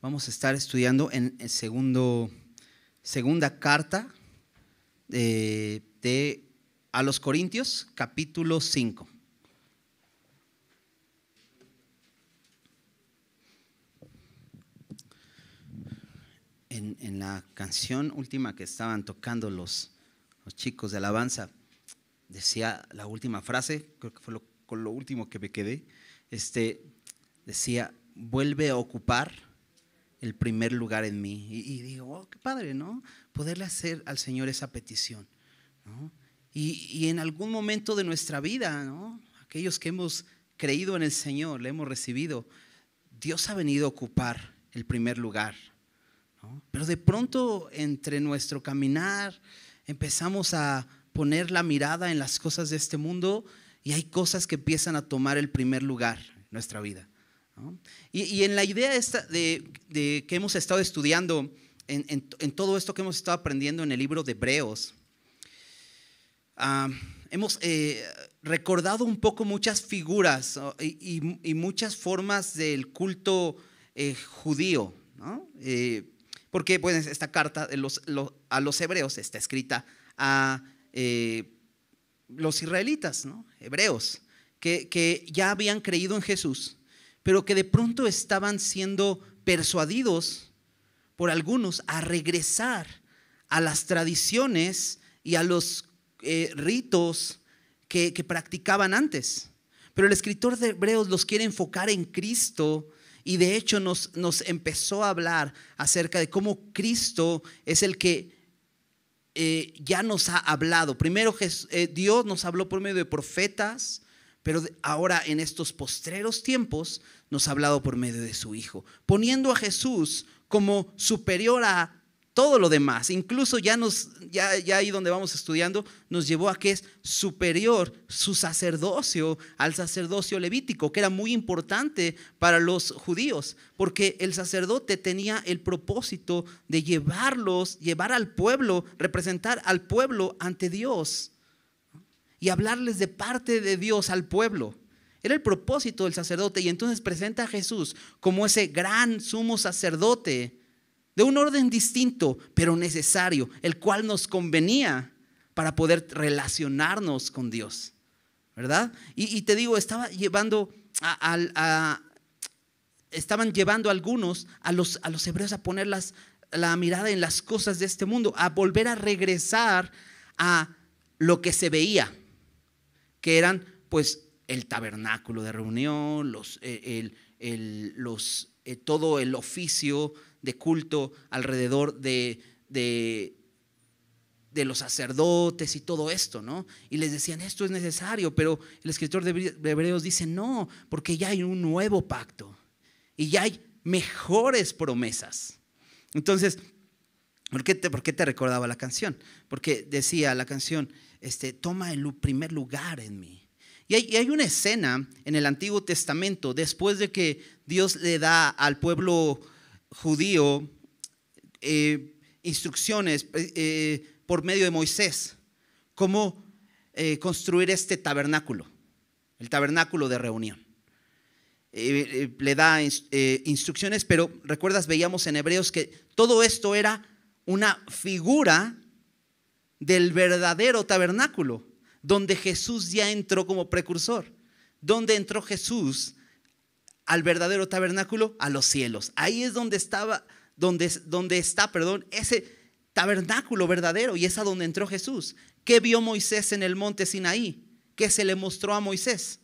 Vamos a estar estudiando en el segunda carta a los Corintios, capítulo 5. En la canción última que estaban tocando los chicos de alabanza, decía la última frase, creo que fue con lo último que me quedé, decía: vuelve a ocupar el primer lugar en mí. Y digo, oh, qué padre, ¿no? Poderle hacer al Señor esa petición, ¿no? Y en algún momento de nuestra vida, ¿no? Aquellos que hemos creído en el Señor, le hemos recibido, Dios ha venido a ocupar el primer lugar, ¿no? Pero de pronto entre nuestro caminar empezamos a poner la mirada en las cosas de este mundo y hay cosas que empiezan a tomar el primer lugar en nuestra vida, ¿no? Y en la idea esta de que hemos estado estudiando, en todo esto que hemos estado aprendiendo en el libro de Hebreos, hemos recordado un poco muchas figuras y muchas formas del culto judío, ¿no? Porque pues, esta carta a los hebreos está escrita a los israelitas, ¿no? Hebreos, que ya habían creído en Jesús, pero que de pronto estaban siendo persuadidos por algunos a regresar a las tradiciones y a los ritos que practicaban antes. Pero el escritor de Hebreos los quiere enfocar en Cristo y de hecho nos empezó a hablar acerca de cómo Cristo es el que ya nos ha hablado. Primero Dios nos habló por medio de profetas, pero ahora en estos postreros tiempos nos ha hablado por medio de su Hijo, poniendo a Jesús como superior a todo lo demás. Incluso ya ahí donde vamos estudiando nos llevó a que es superior su sacerdocio al sacerdocio levítico, que era muy importante para los judíos, porque el sacerdote tenía el propósito de llevar al pueblo, representar al pueblo ante Dios y hablarles de parte de Dios al pueblo. Era el propósito del sacerdote, y entonces presenta a Jesús como ese gran sumo sacerdote de un orden distinto, pero necesario, el cual nos convenía para poder relacionarnos con Dios, ¿verdad? Y te digo, estaban llevando algunos a los hebreos a poner la mirada en las cosas de este mundo, a volver a regresar a lo que se veía, que eran pues el tabernáculo de reunión, todo el oficio de culto alrededor de los sacerdotes y todo esto, ¿no? Y les decían, esto es necesario, pero el escritor de Hebreos dice, no, porque ya hay un nuevo pacto y ya hay mejores promesas. Entonces, ¿por qué te recordaba la canción? Porque decía la canción, toma el primer lugar en mí. Y hay una escena en el Antiguo Testamento, después de que Dios le da al pueblo judío instrucciones por medio de Moisés, cómo construir este tabernáculo, el tabernáculo de reunión. Le da instrucciones, pero recuerdas, veíamos en Hebreos que todo esto era una figura del verdadero tabernáculo, donde Jesús ya entró como precursor. ¿Dónde entró Jesús al verdadero tabernáculo? A los cielos. Ahí es donde está ese tabernáculo verdadero, y es a donde entró Jesús. ¿Qué vio Moisés en el monte Sinaí? ¿Qué se le mostró a Moisés?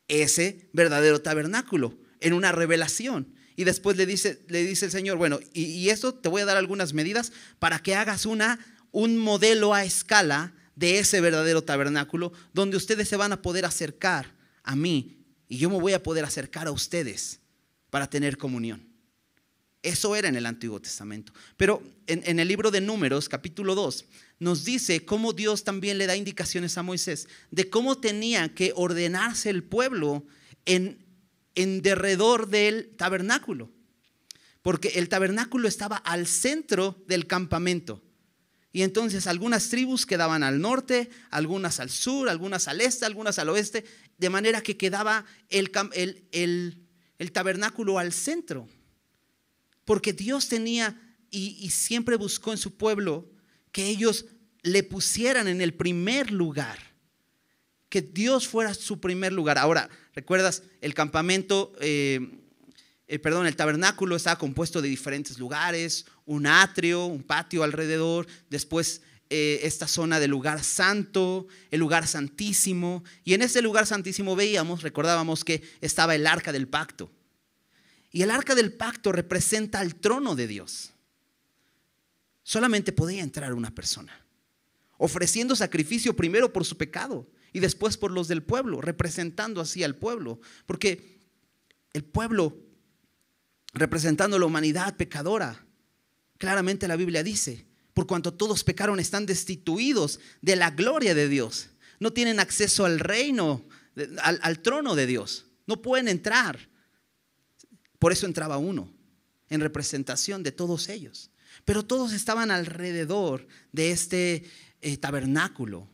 Ese verdadero tabernáculo en una revelación. Y después le dice el Señor, bueno, y eso te voy a dar algunas medidas para que hagas un modelo a escala de ese verdadero tabernáculo, donde ustedes se van a poder acercar a mí y yo me voy a poder acercar a ustedes para tener comunión. Eso era en el Antiguo Testamento. Pero en el libro de Números, capítulo 2, nos dice cómo Dios también le da indicaciones a Moisés de cómo tenía que ordenarse el pueblo en derredor del tabernáculo, porque el tabernáculo estaba al centro del campamento. Y entonces algunas tribus quedaban al norte, algunas al sur, algunas al este, algunas al oeste, de manera que quedaba el tabernáculo al centro. Porque Dios tenía y siempre buscó en su pueblo que ellos le pusieran en el primer lugar, que Dios fuera su primer lugar. Ahora, ¿recuerdas? El campamento, el tabernáculo estaba compuesto de diferentes lugares, un atrio, un patio alrededor, después esta zona del lugar santo, el lugar santísimo, y en ese lugar santísimo recordábamos que estaba el arca del pacto, y el arca del pacto representa el trono de Dios. Solamente podía entrar una persona, ofreciendo sacrificio primero por su pecado y después por los del pueblo, representando así al pueblo, porque el pueblo, representando la humanidad pecadora, claramente la Biblia dice: por cuanto todos pecaron, están destituidos de la gloria de Dios, no tienen acceso al reino, al trono de Dios, no pueden entrar. Por eso entraba uno, en representación de todos ellos. Pero todos estaban alrededor de este tabernáculo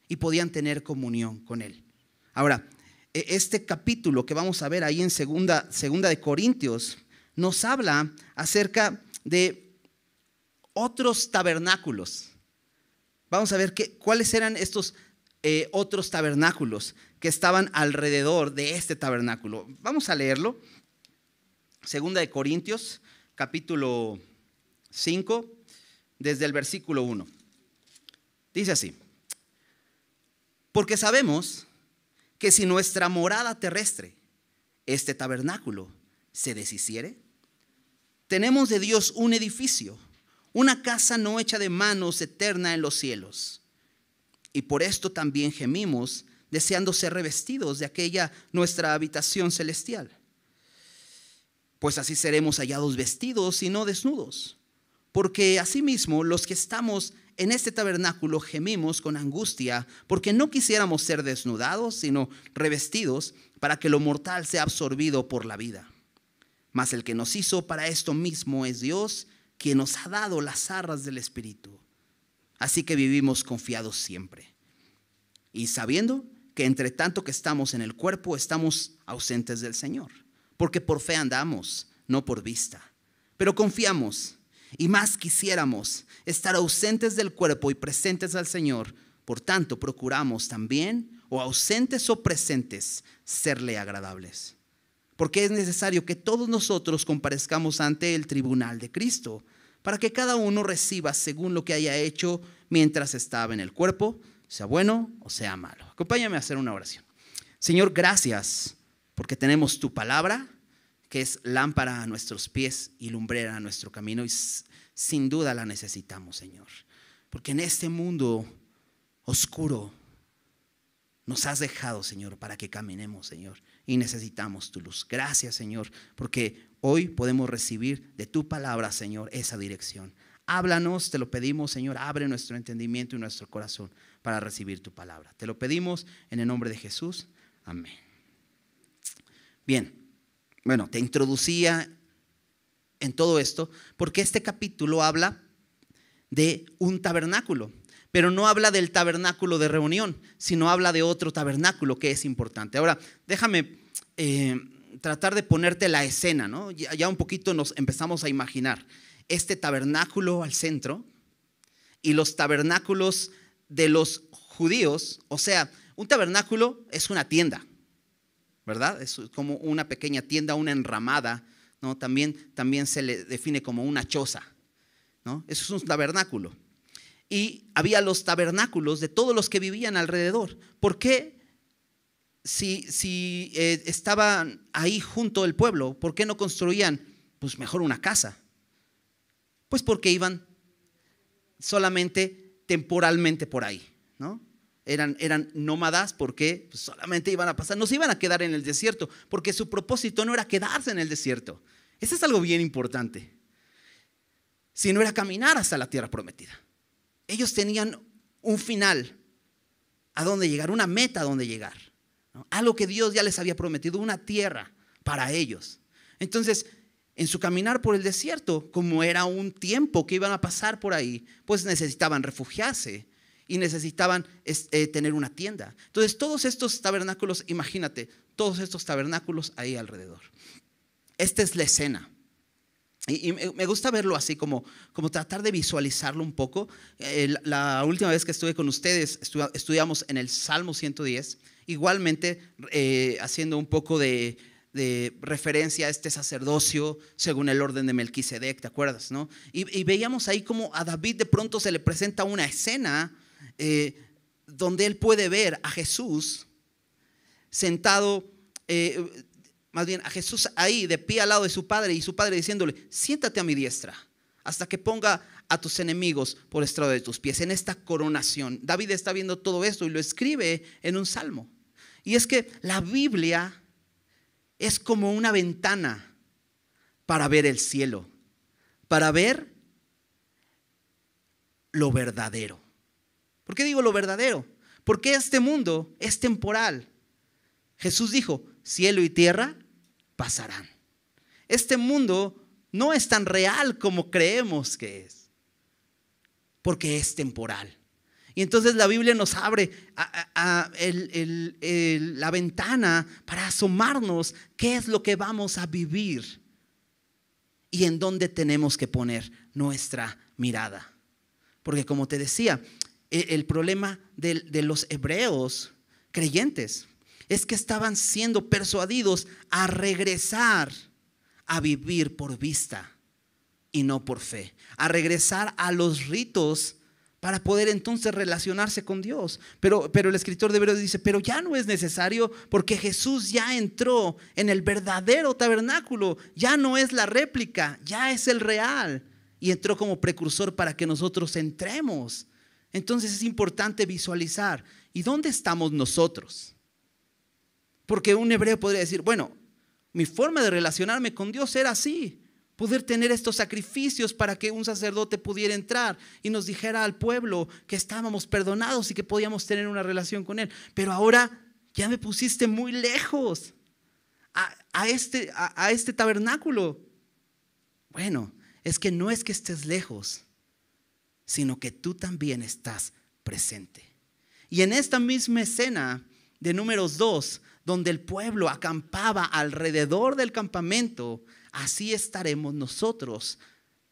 y podían tener comunión con él. Ahora, este capítulo que vamos a ver ahí en segunda de Corintios nos habla acerca de otros tabernáculos. Vamos a ver cuáles eran estos otros tabernáculos que estaban alrededor de este tabernáculo. Vamos a leerlo. Segunda de Corintios, capítulo 5, desde el versículo 1. Dice así: porque sabemos que si nuestra morada terrestre, este tabernáculo, se deshiciere, tenemos de Dios un edificio, una casa no hecha de manos, eterna en los cielos. Y por esto también gemimos, deseando ser revestidos de aquella nuestra habitación celestial. Pues así seremos hallados vestidos y no desnudos. Porque asimismo los que estamos en este tabernáculo gemimos con angustia, porque no quisiéramos ser desnudados, sino revestidos, para que lo mortal sea absorbido por la vida. Mas el que nos hizo para esto mismo es Dios, quien nos ha dado las arras del Espíritu. Así que vivimos confiados siempre. Y sabiendo que entre tanto que estamos en el cuerpo, estamos ausentes del Señor. Porque por fe andamos, no por vista. Pero confiamos. Y más quisiéramos estar ausentes del cuerpo y presentes al Señor. Por tanto, procuramos también, o ausentes o presentes, serle agradables. Porque es necesario que todos nosotros comparezcamos ante el tribunal de Cristo, para que cada uno reciba según lo que haya hecho mientras estaba en el cuerpo, sea bueno o sea malo. Acompáñame a hacer una oración. Señor, gracias porque tenemos tu palabra, que es lámpara a nuestros pies y lumbrera a nuestro camino, y sin duda la necesitamos, Señor, porque en este mundo oscuro nos has dejado, Señor, para que caminemos, Señor, y necesitamos tu luz. Gracias, Señor, porque hoy podemos recibir de tu palabra, Señor, esa dirección. Háblanos, te lo pedimos, Señor, abre nuestro entendimiento y nuestro corazón para recibir tu palabra. Te lo pedimos en el nombre de Jesús. Amén. Bien. Bueno, te introducía en todo esto porque este capítulo habla de un tabernáculo, pero no habla del tabernáculo de reunión, sino habla de otro tabernáculo que es importante. Ahora, déjame tratar de ponerte la escena, ¿no? Ya un poquito nos empezamos a imaginar este tabernáculo al centro y los tabernáculos de los judíos. O sea, un tabernáculo es una tienda, ¿verdad? Es como una pequeña tienda, una enramada, ¿no? También se le define como una choza, ¿no? Eso es un tabernáculo. Y había los tabernáculos de todos los que vivían alrededor. ¿Por qué? Si estaban ahí junto el pueblo, ¿por qué no construían pues mejor una casa? Pues porque iban solamente temporalmente por ahí, ¿no? Eran nómadas porque pues solamente iban a pasar, no se iban a quedar en el desierto, porque su propósito no era quedarse en el desierto. Eso es algo bien importante, sino era caminar hasta la tierra prometida. Ellos tenían un final a dónde llegar, una meta a dónde llegar, ¿no? Algo que Dios ya les había prometido, una tierra para ellos. Entonces, en su caminar por el desierto, como era un tiempo que iban a pasar por ahí, pues necesitaban refugiarse y necesitaban tener una tienda. Entonces todos estos tabernáculos, imagínate, todos estos tabernáculos ahí alrededor. Esta es la escena. Y me gusta verlo así, como tratar de visualizarlo un poco. La última vez que estuve con ustedes, estudiamos en el Salmo 110, igualmente haciendo un poco de referencia a este sacerdocio según el orden de Melquisedec, ¿te acuerdas, no? Y veíamos ahí como a David de pronto se le presenta una escena donde él puede ver a Jesús sentado, más bien a Jesús ahí de pie al lado de su padre, y su padre diciéndole: siéntate a mi diestra hasta que ponga a tus enemigos por estrado de tus pies. En esta coronación, David está viendo todo esto y lo escribe en un salmo. Y es que la Biblia es como una ventana para ver el cielo, para ver lo verdadero. ¿Por qué digo lo verdadero? Porque este mundo es temporal. Jesús dijo: cielo y tierra pasarán. Este mundo no es tan real como creemos que es, porque es temporal. Y entonces la Biblia nos abre la ventana para asomarnos qué es lo que vamos a vivir y en dónde tenemos que poner nuestra mirada. Porque como te decía, el problema de los hebreos creyentes es que estaban siendo persuadidos a regresar a vivir por vista y no por fe, a regresar a los ritos para poder entonces relacionarse con Dios. Pero el escritor de Hebreos dice: pero ya no es necesario, porque Jesús ya entró en el verdadero tabernáculo, ya no es la réplica, ya es el real, y entró como precursor para que nosotros entremos. Entonces es importante visualizar: ¿y dónde estamos nosotros? Porque un hebreo podría decir: bueno, mi forma de relacionarme con Dios era así, poder tener estos sacrificios para que un sacerdote pudiera entrar y nos dijera al pueblo que estábamos perdonados y que podíamos tener una relación con Él. Pero ahora ya me pusiste muy lejos a este tabernáculo. Bueno, es que no es que estés lejos, sino que tú también estás presente. Y en esta misma escena de Números 2, donde el pueblo acampaba alrededor del campamento, así estaremos nosotros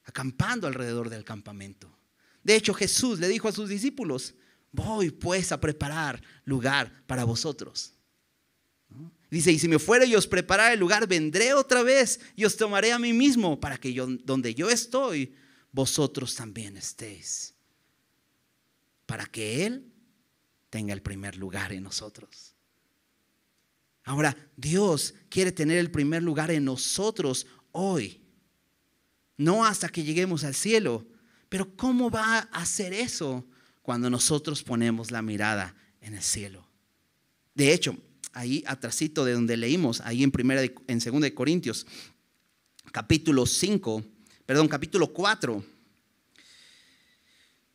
acampando alrededor del campamento. De hecho, Jesús le dijo a sus discípulos: voy pues a preparar lugar para vosotros, ¿no? Dice: y si me fuere y os preparar el lugar, vendré otra vez y os tomaré a mí mismo, para que donde yo estoy, vosotros también estéis, para que Él tenga el primer lugar en nosotros. Ahora, Dios quiere tener el primer lugar en nosotros hoy, no hasta que lleguemos al cielo. Pero ¿cómo va a hacer eso cuando nosotros ponemos la mirada en el cielo? De hecho, ahí atrásito de donde leímos, ahí en 2 de Corintios, capítulo 4.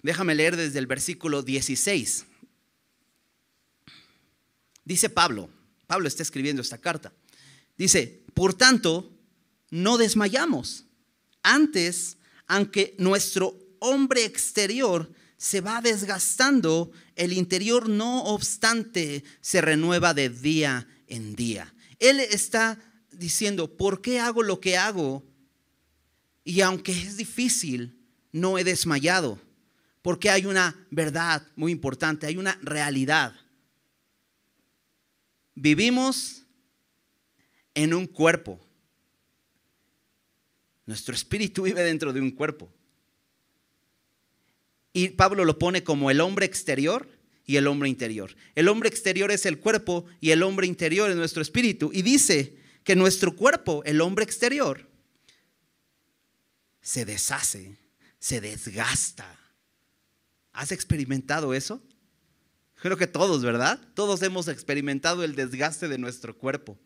Déjame leer desde el versículo 16. Dice Pablo está escribiendo esta carta. Dice: por tanto, no desmayamos. Antes, aunque nuestro hombre exterior se va desgastando, el interior no obstante se renueva de día en día. Él está diciendo: ¿por qué hago lo que hago? Y aunque es difícil, no he desmayado. Porque hay una verdad muy importante, hay una realidad. Vivimos en un cuerpo. Nuestro espíritu vive dentro de un cuerpo. Y Pablo lo pone como el hombre exterior y el hombre interior. El hombre exterior es el cuerpo y el hombre interior es nuestro espíritu. Y dice que nuestro cuerpo, el hombre exterior, se deshace, se desgasta. ¿Has experimentado eso? Creo que todos, ¿verdad? Todos hemos experimentado el desgaste de nuestro cuerpo.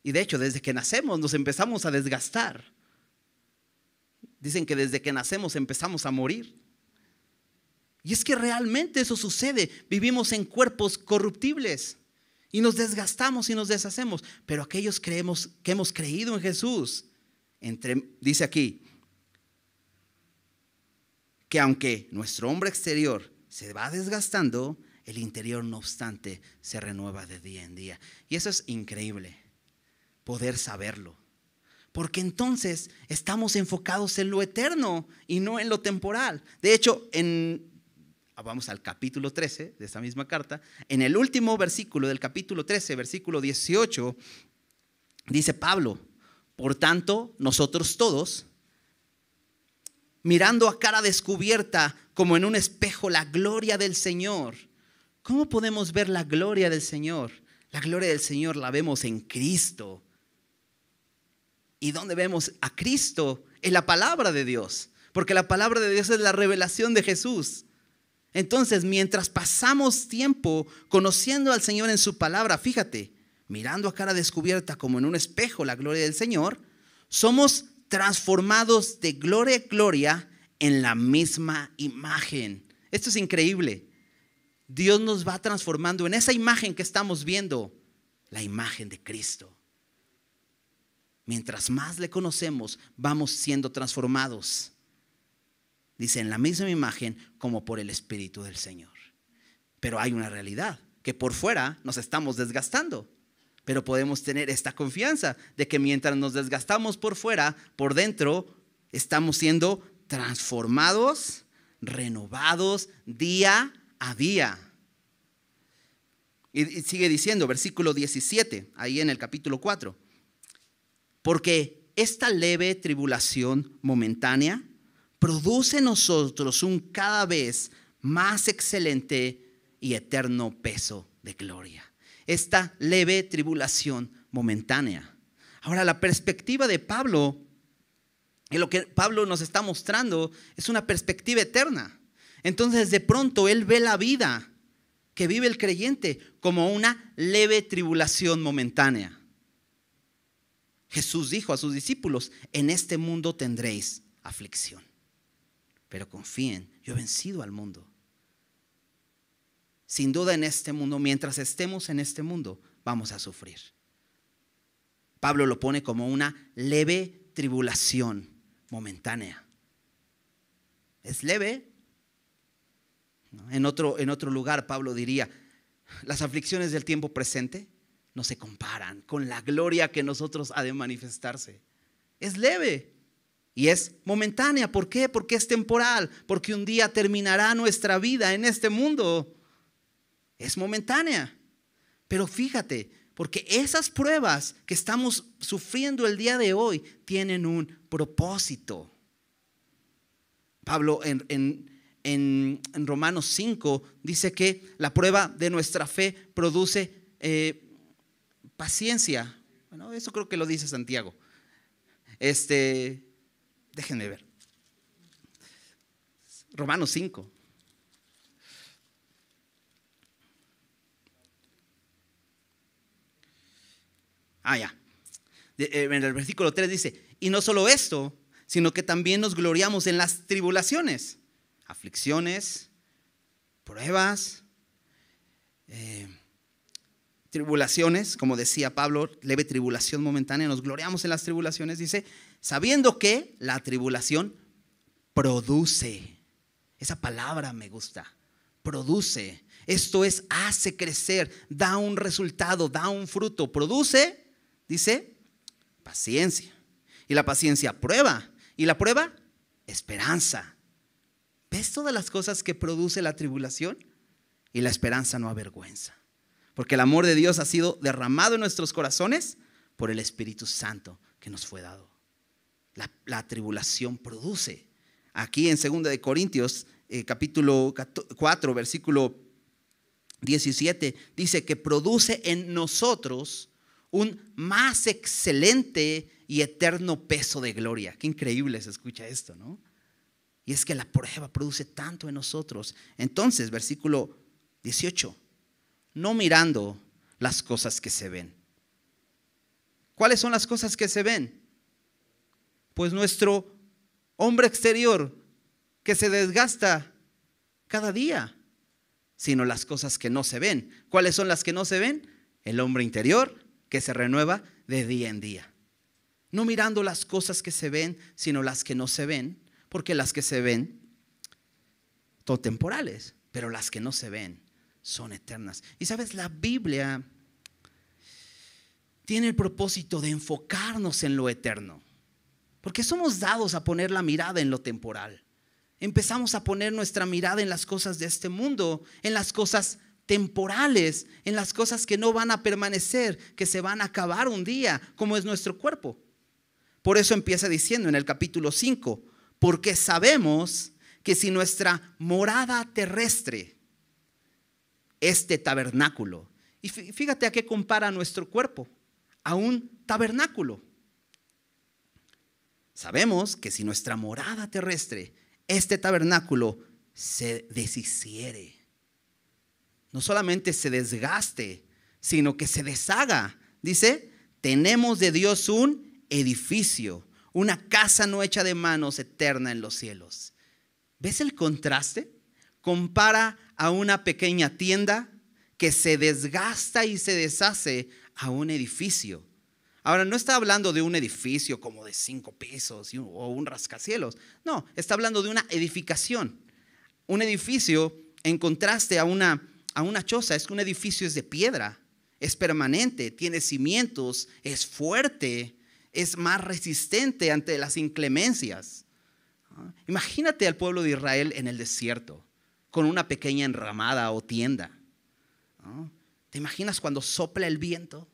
Y de hecho, desde que nacemos nos empezamos a desgastar. Dicen que desde que nacemos empezamos a morir. Y es que realmente eso sucede. Vivimos en cuerpos corruptibles y nos desgastamos y nos deshacemos. Pero aquellos que hemos creído en Jesús, dice aquí, que aunque nuestro hombre exterior se va desgastando, el interior no obstante se renueva de día en día. Y eso es increíble, poder saberlo, porque entonces estamos enfocados en lo eterno y no en lo temporal. De hecho, vamos al capítulo 13 de esta misma carta, en el último versículo del capítulo 13, versículo 18, dice Pablo: por tanto, nosotros todos, mirando a cara descubierta como en un espejo la gloria del Señor. ¿Cómo podemos ver la gloria del Señor? La gloria del Señor la vemos en Cristo. ¿Y dónde vemos a Cristo? En la palabra de Dios, porque la palabra de Dios es la revelación de Jesús. Entonces, mientras pasamos tiempo conociendo al Señor en su palabra, fíjate, mirando a cara descubierta como en un espejo la gloria del Señor, somos transformados de gloria en gloria en la misma imagen. Esto es increíble. Dios nos va transformando en esa imagen que estamos viendo, la imagen de Cristo. Mientras más le conocemos, vamos siendo transformados. Dice, en la misma imagen como por el Espíritu del Señor. Pero hay una realidad, que por fuera nos estamos desgastando. Pero podemos tener esta confianza de que mientras nos desgastamos por fuera, por dentro estamos siendo transformados, renovados día a día. Y sigue diciendo, versículo 17, ahí en el capítulo 4. Porque esta leve tribulación momentánea produce en nosotros un cada vez más excelente y eterno peso de gloria. Esta leve tribulación momentánea. Ahora, la perspectiva de Pablo, y lo que Pablo nos está mostrando, es una perspectiva eterna. Entonces, de pronto, él ve la vida que vive el creyente como una leve tribulación momentánea. Jesús dijo a sus discípulos: en este mundo tendréis aflicción, pero confíen, yo he vencido al mundo. Sin duda en este mundo, mientras estemos en este mundo, vamos a sufrir. Pablo lo pone como una leve tribulación momentánea. Es leve. En otro lugar Pablo diría: las aflicciones del tiempo presente no se comparan con la gloria que nosotros ha de manifestarse. Es leve y es momentánea. ¿Por qué? Porque es temporal, porque un día terminará nuestra vida en este mundo. Es momentánea. Pero fíjate, porque esas pruebas que estamos sufriendo el día de hoy tienen un propósito. Pablo en Romanos 5 dice que la prueba de nuestra fe produce paciencia. Bueno, eso creo que lo dice Santiago. Déjenme ver. Romanos 5. Ya. En el versículo 3 dice: y no solo esto, sino que también nos gloriamos en las tribulaciones, aflicciones, pruebas, tribulaciones, como decía Pablo, leve tribulación momentánea, nos gloriamos en las tribulaciones, dice, sabiendo que la tribulación produce. Esa palabra me gusta, produce. Esto es, hace crecer, da un resultado, da un fruto, produce, dice, paciencia. Y la paciencia prueba, y la prueba, esperanza. ¿Ves todas las cosas que produce la tribulación? Y la esperanza no avergüenza. Porque el amor de Dios ha sido derramado en nuestros corazones por el Espíritu Santo que nos fue dado. La tribulación produce. Aquí en 2 de Corintios, capítulo 4, versículo 17, dice que produce en nosotros un más excelente y eterno peso de gloria. Qué increíble se escucha esto, ¿no? Y es que la prueba produce tanto en nosotros. Entonces, versículo 18, no mirando las cosas que se ven. ¿Cuáles son las cosas que se ven? Pues nuestro hombre exterior que se desgasta cada día, sino las cosas que no se ven. ¿Cuáles son las que no se ven? El hombre interior que se renueva de día en día. No mirando las cosas que se ven, sino las que no se ven, porque las que se ven son temporales, pero las que no se ven son eternas. Y sabes, la Biblia tiene el propósito de enfocarnos en lo eterno. Porque somos dados a poner la mirada en lo temporal. Empezamos a poner nuestra mirada en las cosas de este mundo, en las cosas temporales, en las cosas que no van a permanecer, que se van a acabar un día, como es nuestro cuerpo. Por eso empieza diciendo en el capítulo 5, porque sabemos que si nuestra morada terrestre, este tabernáculo, y fíjate a qué compara nuestro cuerpo, a un tabernáculo. Sabemos que si nuestra morada terrestre, este tabernáculo, se deshiciere, no solamente se desgaste, sino que se deshaga. Dice, tenemos de Dios un edificio, una casa no hecha de manos, eterna en los cielos. ¿Ves el contraste? Compara a una pequeña tienda que se desgasta y se deshace a un edificio. Ahora, no está hablando de un edificio como de 5 pisos o un rascacielos. No, está hablando de una edificación. Un edificio, en contraste a una choza, es que un edificio es de piedra, es permanente, tiene cimientos, es fuerte, es más resistente ante las inclemencias. Imagínate al pueblo de Israel en el desierto, con una pequeña enramada o tienda. ¿Te imaginas cuando sopla el viento?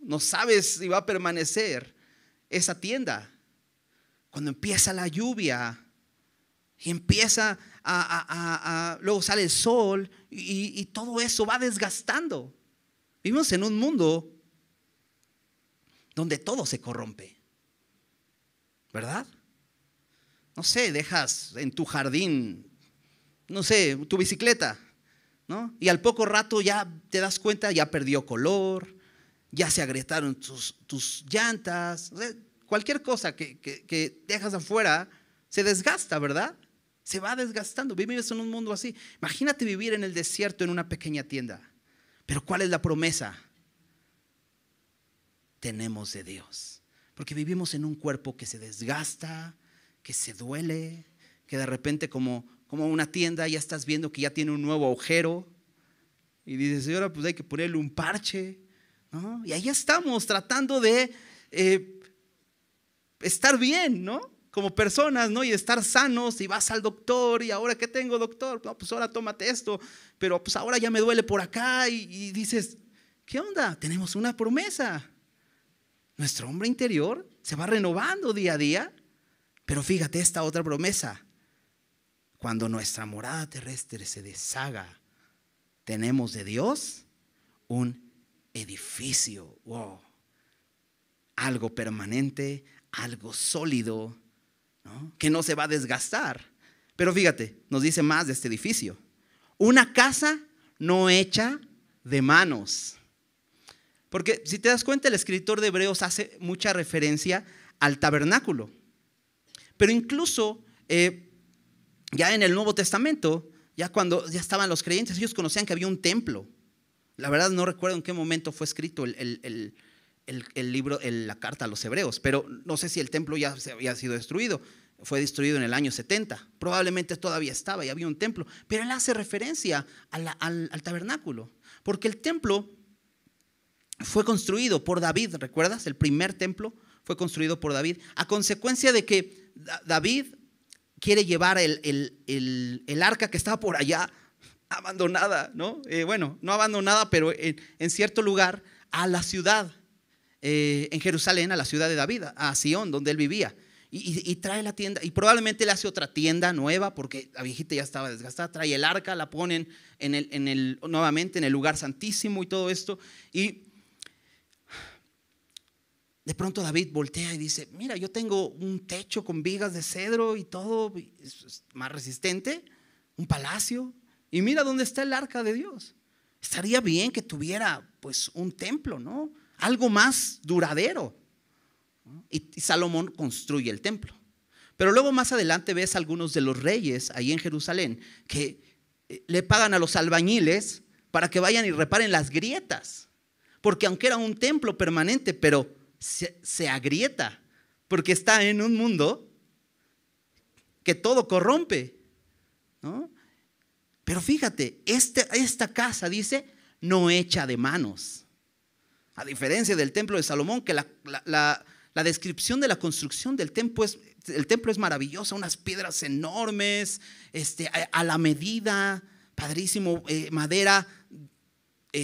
No sabes si va a permanecer esa tienda. Cuando empieza la lluvia y empieza luego sale el sol y todo eso va desgastando. Vivimos en un mundo donde todo se corrompe, ¿verdad? No sé, dejas en tu jardín, no sé, tu bicicleta, ¿no? Y al poco rato ya te das cuenta, ya perdió color, ya se agrietaron tus llantas, o sea, cualquier cosa que dejas afuera se desgasta, ¿verdad? Se va desgastando. Vivimos en un mundo así. Imagínate vivir en el desierto en una pequeña tienda. Pero ¿cuál es la promesa? Tenemos de Dios. Porque vivimos en un cuerpo que se desgasta, que se duele, que de repente como una tienda ya estás viendo que ya tiene un nuevo agujero y dices, ahora pues hay que ponerle un parche, ¿no? Y ahí estamos tratando de estar bien, ¿no? Como personas, ¿no? Y estar sanos, y vas al doctor y ahora ¿qué tengo, doctor? No, pues ahora tómate esto, pero pues ahora ya me duele por acá y dices, ¿qué onda? Tenemos una promesa. Nuestro hombre interior se va renovando día a día, pero fíjate esta otra promesa. Cuando nuestra morada terrestre se deshaga, tenemos de Dios un edificio, wow, algo permanente, algo sólido, ¿no? Que no se va a desgastar. Pero fíjate, nos dice más de este edificio. Una casa no hecha de manos. Porque si te das cuenta, el escritor de Hebreos hace mucha referencia al tabernáculo. Pero incluso ya en el Nuevo Testamento, ya cuando ya estaban los creyentes, ellos conocían que había un templo. La verdad no recuerdo en qué momento fue escrito el libro, la carta a los hebreos, pero no sé si el templo ya había sido destruido. Fue destruido en el año 70. Probablemente todavía estaba y había un templo. Pero él hace referencia al tabernáculo. Porque el templo fue construido por David, ¿recuerdas? El primer templo fue construido por David. A consecuencia de que David quiere llevar el arca que estaba por allá, abandonada, ¿no? Bueno, no abandonada, pero en cierto lugar, a la ciudad, en Jerusalén, a la ciudad de David, a Sión, donde él vivía. Y trae la tienda, y probablemente le hace otra tienda nueva, porque la viejita ya estaba desgastada. Trae el arca, la ponen nuevamente en el lugar santísimo y todo esto. Y de pronto David voltea y dice, mira, yo tengo un techo con vigas de cedro y todo, es más resistente, un palacio. Y mira dónde está el arca de Dios. Estaría bien que tuviera pues un templo, ¿no? Algo más duradero. Y Salomón construye el templo. Pero luego más adelante ves algunos de los reyes ahí en Jerusalén que le pagan a los albañiles para que vayan y reparen las grietas. Porque aunque era un templo permanente, pero se agrieta. Porque está en un mundo que todo corrompe, ¿no? Pero fíjate, esta casa dice no hecha de manos. A diferencia del templo de Salomón, que La descripción de la construcción del templo es maravillosa, unas piedras enormes, a la medida, padrísimo, madera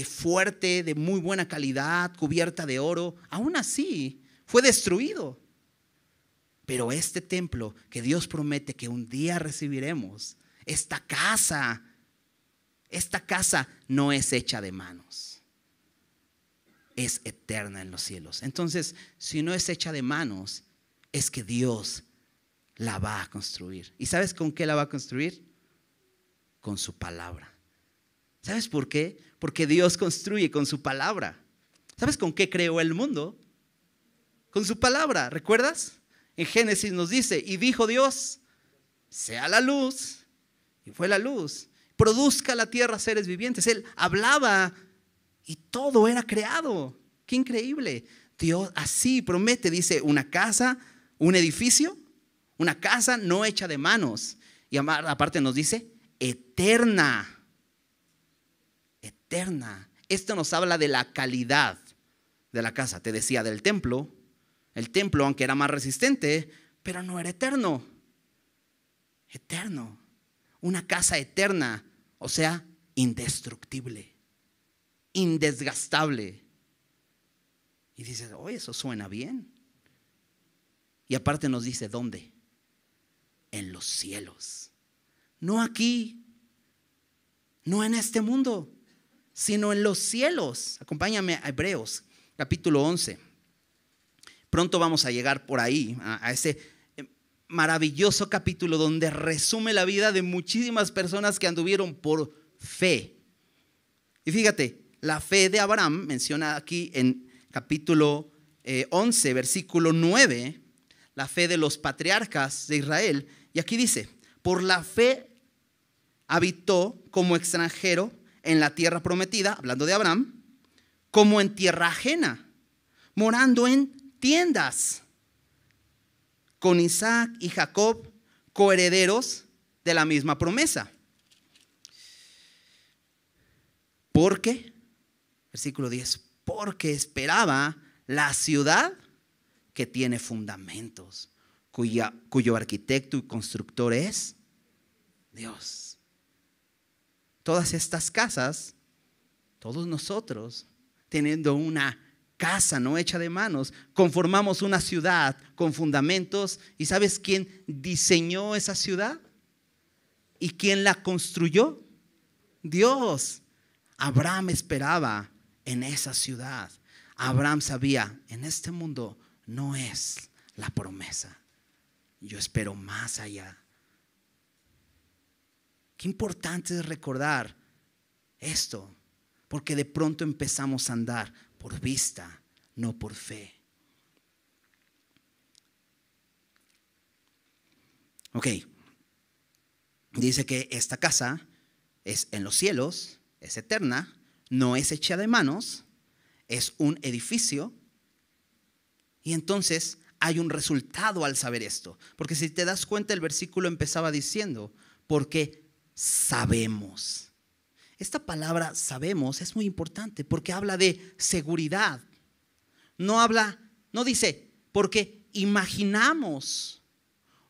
fuerte, de muy buena calidad, cubierta de oro. Aún así, fue destruido. Pero este templo que Dios promete que un día recibiremos, esta casa no es hecha de manos, es eterna en los cielos. Entonces, si no es hecha de manos, es que Dios la va a construir. ¿Y sabes con qué la va a construir? Con su palabra. ¿Sabes por qué? Porque Dios construye con su palabra. ¿Sabes con qué creó el mundo? Con su palabra. ¿Recuerdas? En Génesis nos dice, y dijo Dios, sea la luz, y fue la luz. Produzca la tierra seres vivientes. Él hablaba y todo era creado. ¡Qué increíble! Dios así promete, dice, una casa, un edificio, una casa no hecha de manos. Y aparte nos dice, eterna. Eterna. Esto nos habla de la calidad de la casa. Te decía del templo. El templo, aunque era más resistente, pero no era eterno. Eterno. Una casa eterna, o sea, indestructible, indesgastable. Y dices, oye, eso suena bien. Y aparte nos dice, ¿dónde? En los cielos. No aquí, no en este mundo, sino en los cielos. Acompáñame a Hebreos, capítulo 11. Pronto vamos a llegar por ahí, a ese maravilloso capítulo donde resume la vida de muchísimas personas que anduvieron por fe. Y fíjate, la fe de Abraham, menciona aquí en capítulo 11, versículo 9, la fe de los patriarcas de Israel. Y aquí dice, por la fe habitó como extranjero en la tierra prometida, hablando de Abraham, como en tierra ajena, morando en tiendas, con Isaac y Jacob, coherederos de la misma promesa. Porque, versículo 10, porque esperaba la ciudad que tiene fundamentos, cuyo arquitecto y constructor es Dios. Todas estas casas, todos nosotros, teniendo una casa no hecha de manos, conformamos una ciudad con fundamentos. ¿Y sabes quién diseñó esa ciudad? ¿Y quién la construyó? Dios. Abraham esperaba en esa ciudad. Abraham sabía, en este mundo no es la promesa. Yo espero más allá. Qué importante es recordar esto, porque de pronto empezamos a andar por vista, no por fe. Ok, dice que esta casa es en los cielos, es eterna, no es hecha de manos, es un edificio. Y entonces hay un resultado al saber esto, porque si te das cuenta, el versículo empezaba diciendo, porque sabemos. Esta palabra sabemos es muy importante porque habla de seguridad. No dice porque imaginamos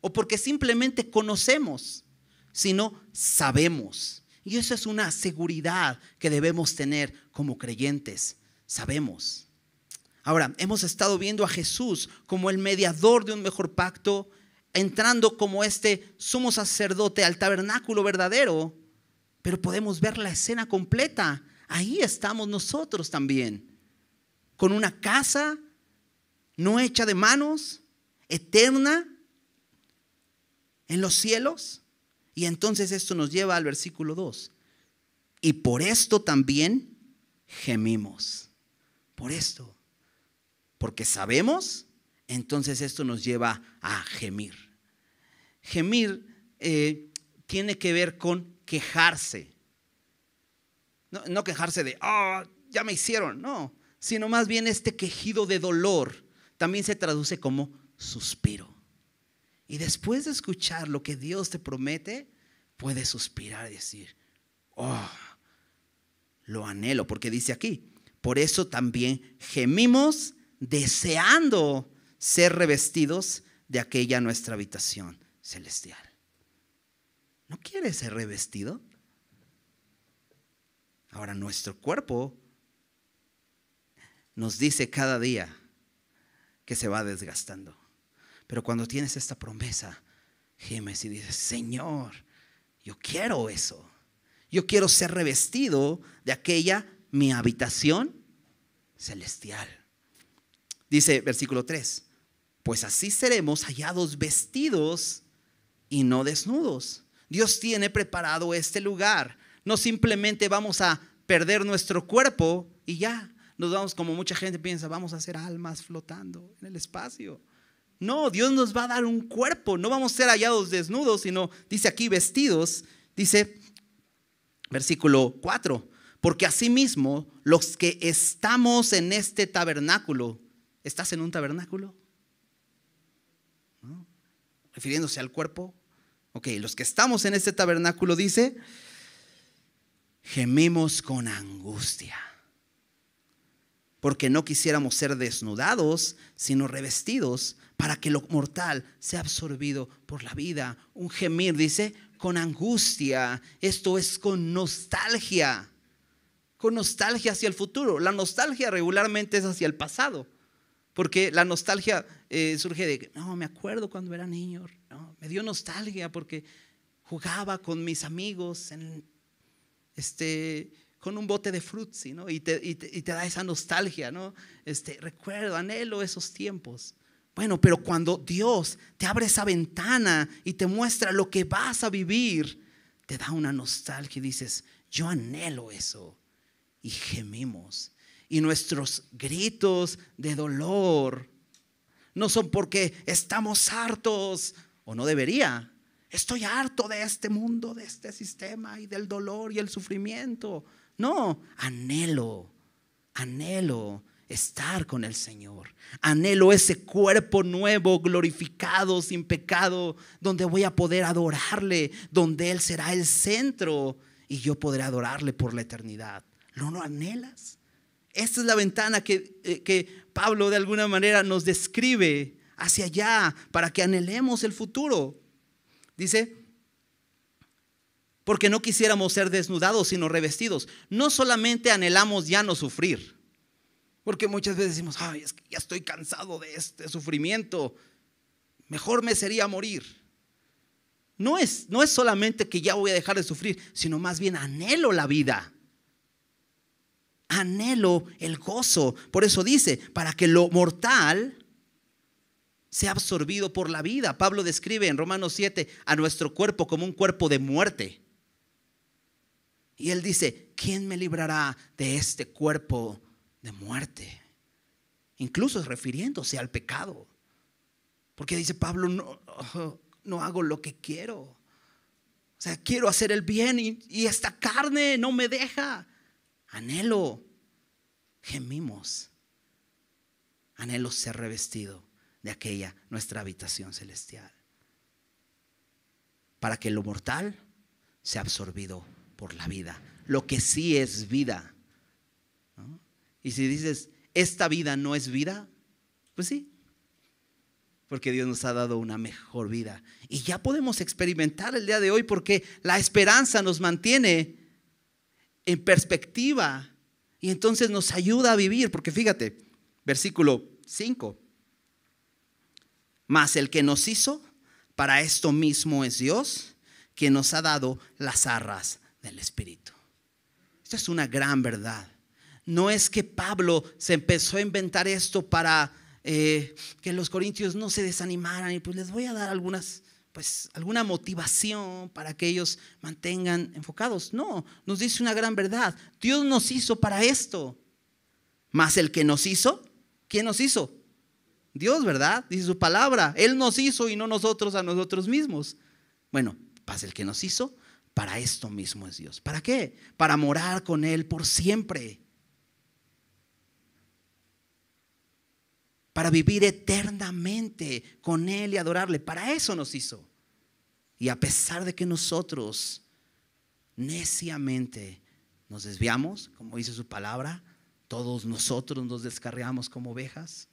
o porque simplemente conocemos, sino sabemos. Y eso es una seguridad que debemos tener como creyentes. Sabemos. Ahora, hemos estado viendo a Jesús como el mediador de un mejor pacto, entrando como este sumo sacerdote al tabernáculo verdadero. Pero podemos ver la escena completa. Ahí estamos nosotros también, con una casa no hecha de manos, eterna, en los cielos. Y entonces esto nos lleva al versículo 2. Y por esto también gemimos. Por esto. Porque sabemos, entonces esto nos lleva a gemir. Gemir tiene que ver con quejarse. No quejarse de, ya me hicieron, no. Sino más bien este quejido de dolor también se traduce como suspiro. Y después de escuchar lo que Dios te promete, puedes suspirar y decir, lo anhelo, porque dice aquí, por eso también gemimos deseando ser revestidos de aquella nuestra habitación celestial. ¿No quieres ser revestido? Ahora nuestro cuerpo nos dice cada día que se va desgastando. Pero cuando tienes esta promesa, gemes y dices: Señor, yo quiero eso. Yo quiero ser revestido de aquella mi habitación celestial. Dice versículo 3: pues así seremos hallados vestidos y no desnudos. Dios tiene preparado este lugar. No simplemente vamos a perder nuestro cuerpo y ya nos vamos, como mucha gente piensa, vamos a ser almas flotando en el espacio. No, Dios nos va a dar un cuerpo. No vamos a ser hallados desnudos, sino, dice aquí, vestidos. Dice versículo 4: porque asimismo los que estamos en este tabernáculo. ¿Estás en un tabernáculo? ¿No? Refiriéndose al cuerpo. Ok, los que estamos en este tabernáculo, dice, gemimos con angustia, porque no quisiéramos ser desnudados, sino revestidos, para que lo mortal sea absorbido por la vida. Un gemir, dice, con angustia. Esto es con nostalgia hacia el futuro. La nostalgia regularmente es hacia el pasado, porque la nostalgia surge de, no, me acuerdo cuando era niño, no, me dio nostalgia porque jugaba con mis amigos con un bote de frutzi, ¿no? y te da esa nostalgia, ¿no? Recuerdo, anhelo esos tiempos. Bueno, pero cuando Dios te abre esa ventana y te muestra lo que vas a vivir, te da una nostalgia y dices, yo anhelo eso. Y gemimos. Y nuestros gritos de dolor no son porque estamos hartos, o no debería. Estoy harto de este mundo, de este sistema y del dolor y el sufrimiento. No, anhelo estar con el Señor. Anhelo ese cuerpo nuevo, glorificado, sin pecado, donde voy a poder adorarle, donde Él será el centro y yo podré adorarle por la eternidad. ¿No lo anhelas? Esta es la ventana que Pablo de alguna manera nos describe hacia allá para que anhelemos el futuro. Dice, porque no quisiéramos ser desnudados sino revestidos. No solamente anhelamos ya no sufrir, porque muchas veces decimos, ay, es que ya estoy cansado de este sufrimiento, mejor me sería morir. No es solamente que ya voy a dejar de sufrir, sino más bien anhelo la vida. Anhelo el gozo. Por eso dice, para que lo mortal sea absorbido por la vida. Pablo describe en Romanos 7 a nuestro cuerpo como un cuerpo de muerte. Y él dice, ¿quién me librará de este cuerpo de muerte? Incluso refiriéndose al pecado. Porque dice Pablo, no hago lo que quiero. O sea, quiero hacer el bien y esta carne no me deja. Anhelo, gemimos, anhelo ser revestido de aquella nuestra habitación celestial, para que lo mortal sea absorbido por la vida, lo que sí es vida, ¿no? Y si dices, esta vida no es vida, pues sí, porque Dios nos ha dado una mejor vida y ya podemos experimentar el día de hoy, porque la esperanza nos mantiene en perspectiva y entonces nos ayuda a vivir. Porque fíjate, versículo 5: mas el que nos hizo para esto mismo es Dios, quien nos ha dado las arras del Espíritu. Esto es una gran verdad. No es que Pablo se empezó a inventar esto para que los corintios no se desanimaran y pues les voy a dar alguna motivación para que ellos mantengan enfocados. No, nos dice una gran verdad. Dios nos hizo para esto. Mas el que nos hizo, ¿quién nos hizo? Dios, ¿verdad? Dice su palabra. Él nos hizo y no nosotros a nosotros mismos. Bueno, pues el que nos hizo, para esto mismo es Dios. ¿Para qué? Para morar con Él por siempre. Para vivir eternamente con Él y adorarle. Para eso nos hizo. Y a pesar de que nosotros neciamente nos desviamos, como dice su palabra, todos nosotros nos descarriamos como ovejas,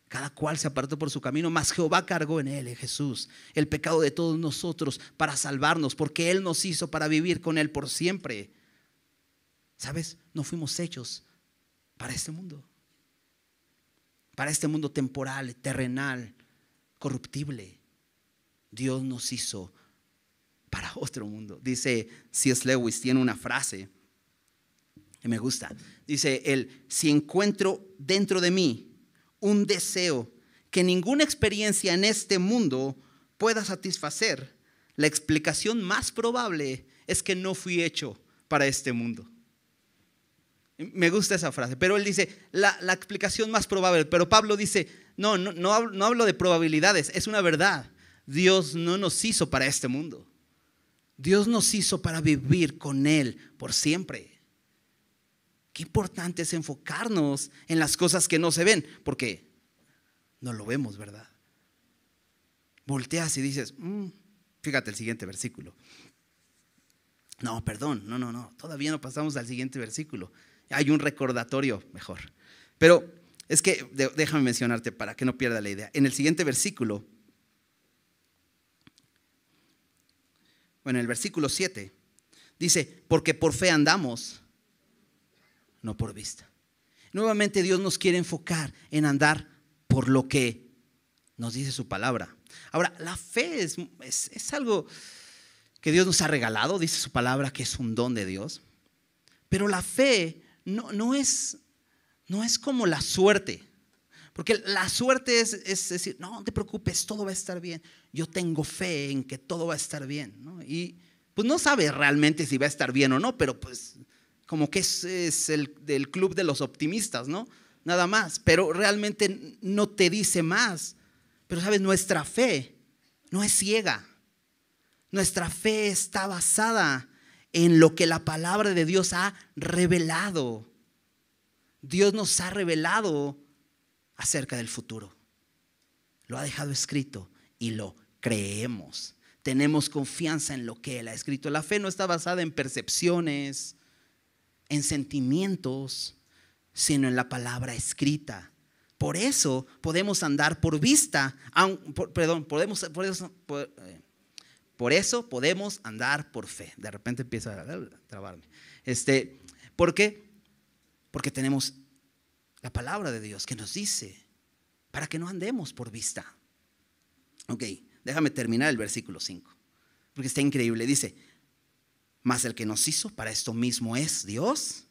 Cada cual se apartó por su camino, mas Jehová cargó en él, en Jesús, el pecado de todos nosotros para salvarnos, porque Él nos hizo para vivir con Él por siempre. ¿Sabes? No fuimos hechos para este mundo temporal, terrenal, corruptible. Dios nos hizo para otro mundo. Dice C.S. Lewis, tiene una frase que me gusta. Dice si encuentro dentro de mí un deseo que ninguna experiencia en este mundo pueda satisfacer, la explicación más probable es que no fui hecho para este mundo. Me gusta esa frase, pero él dice la explicación más probable, pero Pablo dice no hablo de probabilidades, es una verdad. Dios no nos hizo para este mundo. Dios nos hizo para vivir con Él por siempre. Qué importante es enfocarnos en las cosas que no se ven, porque no lo vemos, ¿verdad? Volteas y dices, fíjate el siguiente versículo. No, perdón, no, todavía no pasamos al siguiente versículo. Hay un recordatorio mejor. Pero es que déjame mencionarte para que no pierda la idea. En el siguiente versículo, bueno, en el versículo 7, dice, porque por fe andamos, no por vista. Nuevamente Dios nos quiere enfocar en andar por lo que nos dice su palabra. Ahora, la fe es algo que Dios nos ha regalado, dice su palabra que es un don de Dios. Pero la fe no es como la suerte. Porque la suerte es decir, no te preocupes, todo va a estar bien. Yo tengo fe en que todo va a estar bien, ¿no? Y pues no sabes realmente si va a estar bien o no, pero pues como que es el del club de los optimistas, ¿no? Nada más, pero realmente no te dice más. Pero sabes, nuestra fe no es ciega. Nuestra fe está basada en lo que la palabra de Dios ha revelado. Dios nos ha revelado acerca del futuro. Lo ha dejado escrito y lo creemos. Tenemos confianza en lo que Él ha escrito. La fe no está basada en percepciones, en sentimientos, sino en la palabra escrita. Por eso podemos andar por vista. Por eso podemos andar por fe. De repente empieza a trabarme. ¿Por qué? Porque tenemos la palabra de Dios que nos dice para que no andemos por vista. Ok, déjame terminar el versículo 5, porque está increíble. Dice, mas el que nos hizo para esto mismo es Dios,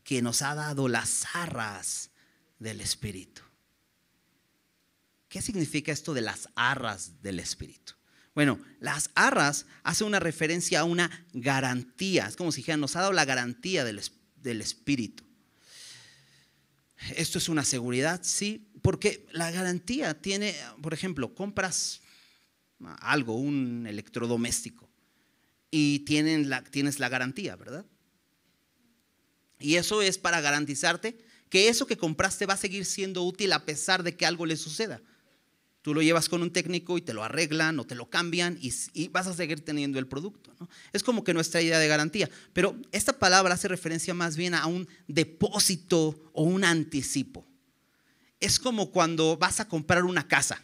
que nos ha dado las arras del Espíritu. ¿Qué significa esto de las arras del Espíritu? Bueno, las arras hace una referencia a una garantía. Es como si dijeran, nos ha dado la garantía del Espíritu. Esto es una seguridad, sí, porque la garantía tiene, por ejemplo, compras algo, un electrodoméstico, y tienes la garantía, ¿verdad? Y eso es para garantizarte que eso que compraste va a seguir siendo útil a pesar de que algo le suceda. Tú lo llevas con un técnico y te lo arreglan o te lo cambian y vas a seguir teniendo el producto, ¿no? Es como que nuestra idea de garantía. Pero esta palabra hace referencia más bien a un depósito o un anticipo. Es como cuando vas a comprar una casa.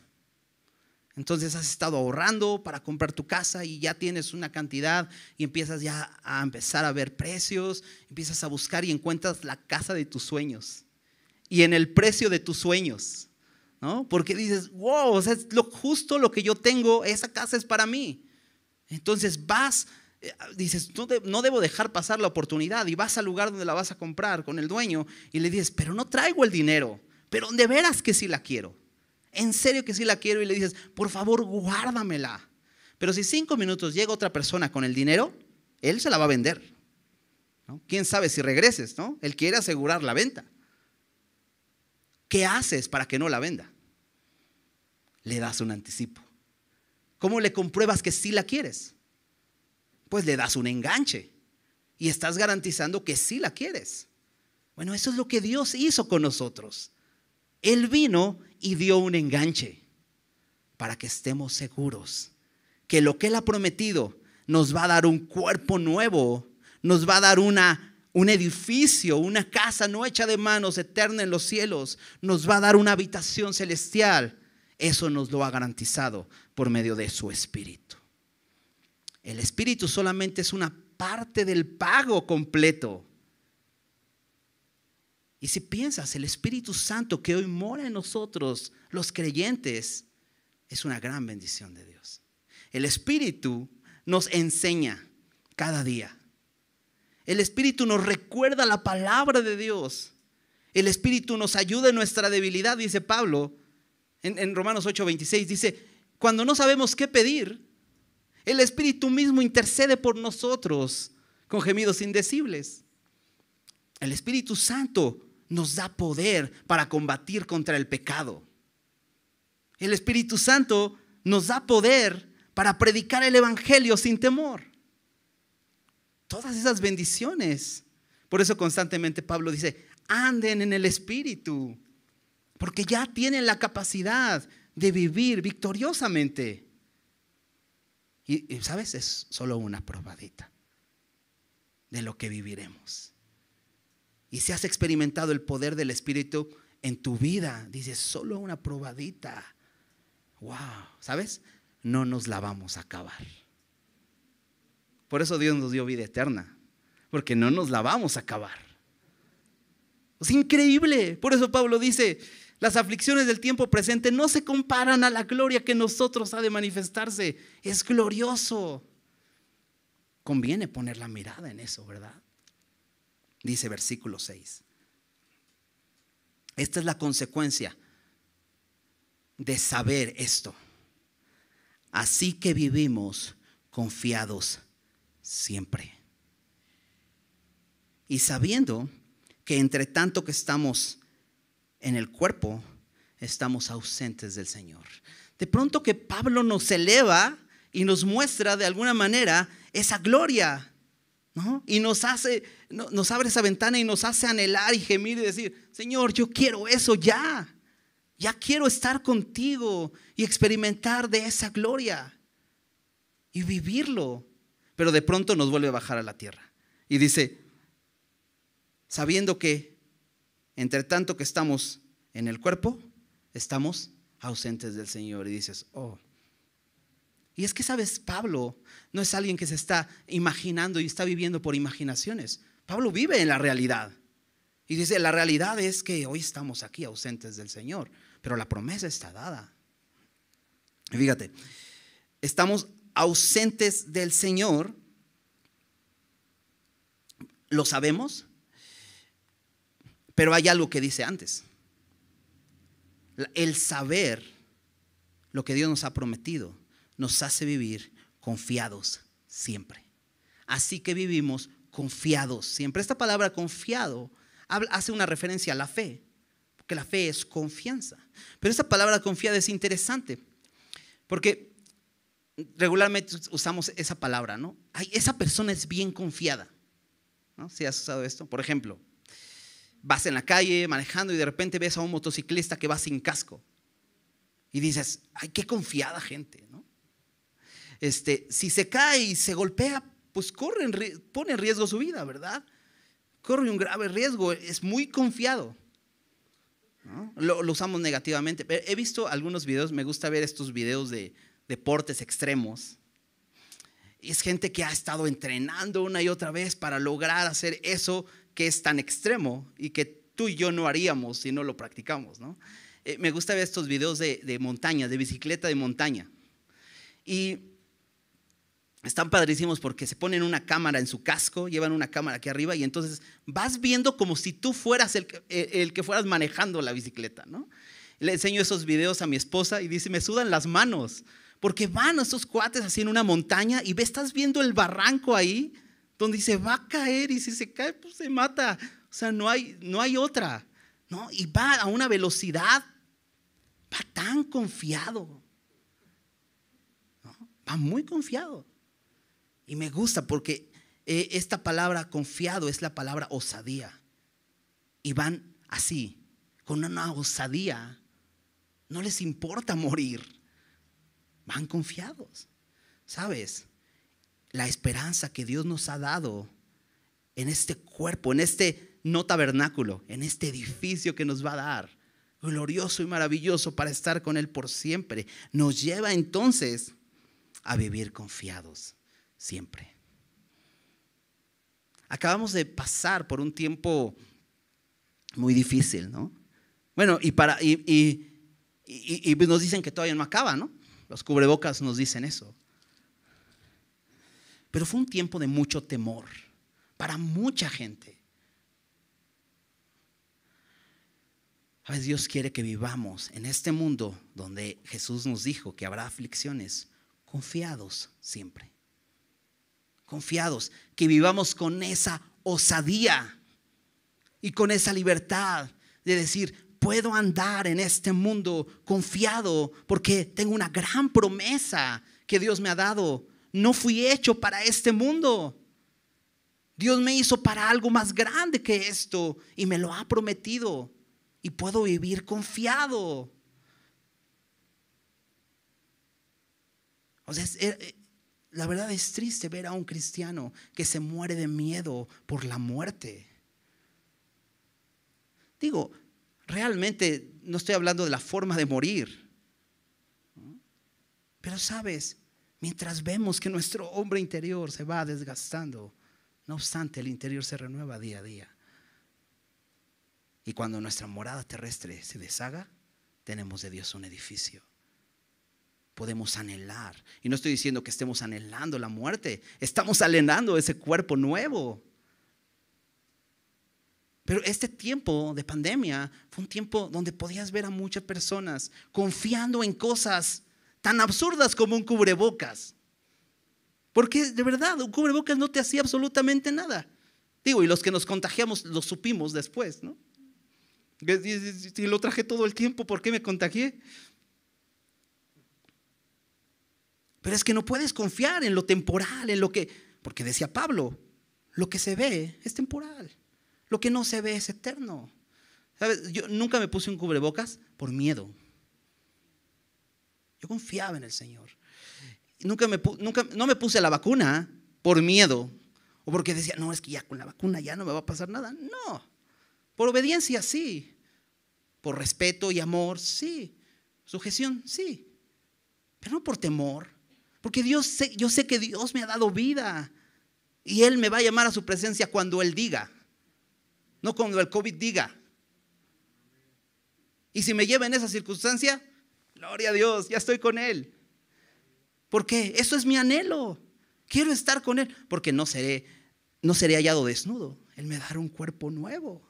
Entonces has estado ahorrando para comprar tu casa y ya tienes una cantidad y empiezas ya a empezar a ver precios, empiezas a buscar y encuentras la casa de tus sueños y en el precio de tus sueños, ¿no? Porque dices, wow, o sea, es justo lo que yo tengo, esa casa es para mí. Entonces dices, no debo dejar pasar la oportunidad, y vas al lugar donde la vas a comprar con el dueño y le dices, pero no traigo el dinero, pero de veras que sí la quiero. En serio que sí la quiero, y le dices, por favor, guárdamela. Pero si 5 minutos llega otra persona con el dinero, él se la va a vender, ¿no? ¿Quién sabe si regreses, ¿no? Él quiere asegurar la venta. ¿Qué haces para que no la venda? Le das un anticipo. ¿Cómo le compruebas que sí la quieres? Pues le das un enganche y estás garantizando que sí la quieres. Bueno, eso es lo que Dios hizo con nosotros. Él vino y dio un enganche para que estemos seguros que lo que Él ha prometido nos va a dar un cuerpo nuevo, nos va a dar un un edificio, una casa no hecha de manos, eterna en los cielos, nos va a dar una habitación celestial. Eso nos lo ha garantizado por medio de su Espíritu. El Espíritu solamente es una parte del pago completo. Y si piensas, el Espíritu Santo que hoy mora en nosotros, los creyentes, es una gran bendición de Dios. El Espíritu nos enseña cada día. El Espíritu nos recuerda la palabra de Dios. El Espíritu nos ayuda en nuestra debilidad, dice Pablo en Romanos 8:26. Dice, cuando no sabemos qué pedir, el Espíritu mismo intercede por nosotros con gemidos indecibles. El Espíritu Santo nos da poder para combatir contra el pecado. El Espíritu Santo nos da poder para predicar el evangelio sin temor. Todas esas bendiciones. Por eso constantemente Pablo dice, anden en el Espíritu, porque ya tienen la capacidad de vivir victoriosamente. Y ¿sabes? Es solo una probadita de lo que viviremos. Y si has experimentado el poder del Espíritu en tu vida, dices, solo una probadita. Wow, ¿sabes? No nos la vamos a acabar. Por eso Dios nos dio vida eterna, porque no nos la vamos a acabar. Es increíble. Por eso Pablo dice, las aflicciones del tiempo presente no se comparan a la gloria que en nosotros ha de manifestarse. Es glorioso. Conviene poner la mirada en eso, ¿verdad? Dice versículo 6. Esta es la consecuencia de saber esto. Así que vivimos confiados siempre. Y sabiendo que entre tanto que estamos en el cuerpo, estamos ausentes del Señor. De pronto que Pablo nos eleva y nos muestra de alguna manera esa gloria, ¿no? Y nos abre esa ventana y nos hace anhelar y gemir y decir, Señor, yo quiero eso ya. Ya quiero estar contigo y experimentar de esa gloria y vivirlo. Pero de pronto nos vuelve a bajar a la tierra. Y dice, sabiendo que entre tanto que estamos en el cuerpo, estamos ausentes del Señor. Y dices, oh. Y es que, ¿sabes? Pablo no es alguien que se está imaginando y está viviendo por imaginaciones. Pablo vive en la realidad. Y dice, la realidad es que hoy estamos aquí ausentes del Señor, pero la promesa está dada. Y fíjate, estamos ausentes del Señor, lo sabemos, pero hay algo que dice antes. El saber lo que Dios nos ha prometido nos hace vivir confiados siempre. Así que vivimos confiados siempre. Esta palabra confiado hace una referencia a la fe, porque la fe es confianza. Pero esta palabra confiado es interesante, porque regularmente usamos esa palabra, ¿no? Ay, esa persona es bien confiada, ¿no? ¿Sí has usado esto? Por ejemplo, vas en la calle manejando y de repente ves a un motociclista que va sin casco y dices, ay, qué confiada gente, ¿no? Si se cae y se golpea, pues pone en riesgo su vida, ¿verdad? Corre un grave riesgo, es muy confiado, ¿no? Lo usamos negativamente. Pero he visto algunos videos, me gusta ver estos videos de deportes extremos. Y es gente que ha estado entrenando una y otra vez para lograr hacer eso que es tan extremo y que tú y yo no haríamos si no lo practicamos, ¿no? Me gusta ver estos videos de montaña, de bicicleta de montaña. Y están padrísimos porque se ponen una cámara en su casco, llevan una cámara aquí arriba y entonces vas viendo como si tú fueras el que fueras manejando la bicicleta, ¿no? Le enseño esos videos a mi esposa y dice, me sudan las manos, porque van estos cuates así en una montaña y estás viendo el barranco ahí donde se va a caer y si se cae pues se mata. O sea, no hay otra, ¿no? Y va a una velocidad, va tan confiado, ¿no? Va muy confiado. Y me gusta porque esta palabra confiado es la palabra osadía. Y van así, con una osadía. No les importa morir. Van confiados. ¿Sabes? La esperanza que Dios nos ha dado en este cuerpo, en este no tabernáculo, en este edificio que nos va a dar, glorioso y maravilloso para estar con Él por siempre. Nos lleva entonces a vivir confiados siempre. Acabamos de pasar por un tiempo muy difícil, ¿no? Bueno, y nos dicen que todavía no acaba, ¿no? Los cubrebocas nos dicen eso. Pero fue un tiempo de mucho temor para mucha gente. A veces Dios quiere que vivamos en este mundo donde Jesús nos dijo que habrá aflicciones, confiados siempre. Confiados, que vivamos con esa osadía y con esa libertad de decir, puedo andar en este mundo confiado porque tengo una gran promesa que Dios me ha dado. No fui hecho para este mundo. Dios me hizo para algo más grande que esto y me lo ha prometido y puedo vivir confiado. O sea, la verdad es triste ver a un cristiano que se muere de miedo por la muerte. Digo, realmente no estoy hablando de la forma de morir. Pero sabes, mientras vemos que nuestro hombre interior se va desgastando, no obstante el interior se renueva día a día. Y cuando nuestra morada terrestre se deshaga, tenemos de Dios un edificio. Podemos anhelar. Y no estoy diciendo que estemos anhelando la muerte. Estamos anhelando ese cuerpo nuevo. Pero este tiempo de pandemia fue un tiempo donde podías ver a muchas personas confiando en cosas tan absurdas como un cubrebocas. Porque de verdad, un cubrebocas no te hacía absolutamente nada. Digo, y los que nos contagiamos lo supimos después, ¿no? Si lo traje todo el tiempo, ¿por qué me contagié? Pero es que no puedes confiar en lo temporal, en lo que, porque decía Pablo, lo que se ve es temporal, lo que no se ve es eterno. ¿Sabes? Yo nunca me puse un cubrebocas por miedo. Yo confiaba en el Señor. No me puse la vacuna por miedo o porque decía, no, es que ya con la vacuna ya no me va a pasar nada. No, por obediencia sí, por respeto y amor sí, sujeción sí, pero no por temor. Porque yo sé que Dios me ha dado vida y Él me va a llamar a su presencia cuando Él diga, no cuando el COVID diga. Y si me lleva en esa circunstancia, gloria a Dios, ya estoy con Él. Porque eso es mi anhelo. Quiero estar con Él porque no seré hallado desnudo. Él me dará un cuerpo nuevo.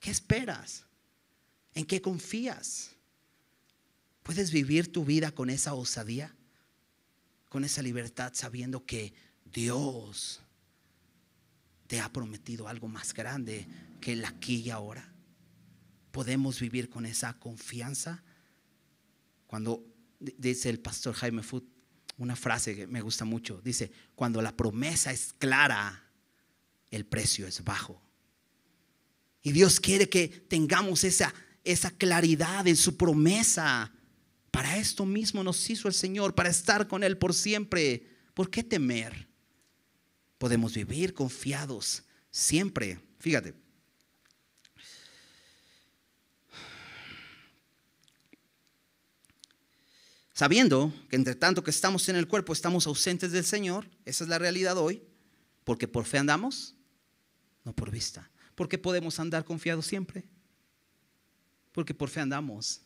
¿Qué esperas? ¿En qué confías? ¿Puedes vivir tu vida con esa osadía? Con esa libertad, sabiendo que Dios te ha prometido algo más grande que el aquí y ahora. ¿Podemos vivir con esa confianza? Cuando dice el pastor Jaime Foot una frase que me gusta mucho, dice, cuando la promesa es clara, el precio es bajo. Y Dios quiere que tengamos esa claridad en su promesa. Para esto mismo nos hizo el Señor, para estar con Él por siempre. ¿Por qué temer? Podemos vivir confiados siempre. Fíjate. Sabiendo que entre tanto que estamos en el cuerpo estamos ausentes del Señor, esa es la realidad hoy, porque por fe andamos, no por vista. ¿Por qué podemos andar confiados siempre? Porque por fe andamos,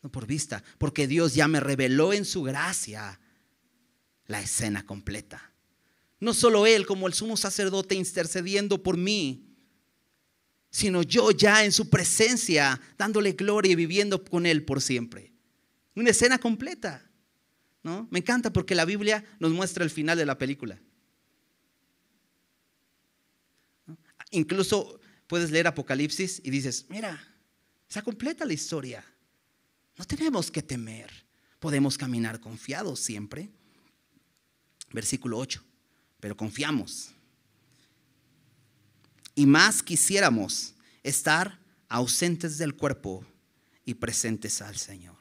no por vista. Porque Dios ya me reveló en su gracia la escena completa. No solo Él como el sumo sacerdote intercediendo por mí, sino yo ya en su presencia dándole gloria y viviendo con Él por siempre. Una escena completa, ¿no? Me encanta porque la Biblia nos muestra el final de la película, ¿no? Incluso puedes leer Apocalipsis y dices, mira, está completa la historia. No tenemos que temer, podemos caminar confiados siempre. Versículo 8, pero confiamos. Y más quisiéramos estar ausentes del cuerpo y presentes al Señor.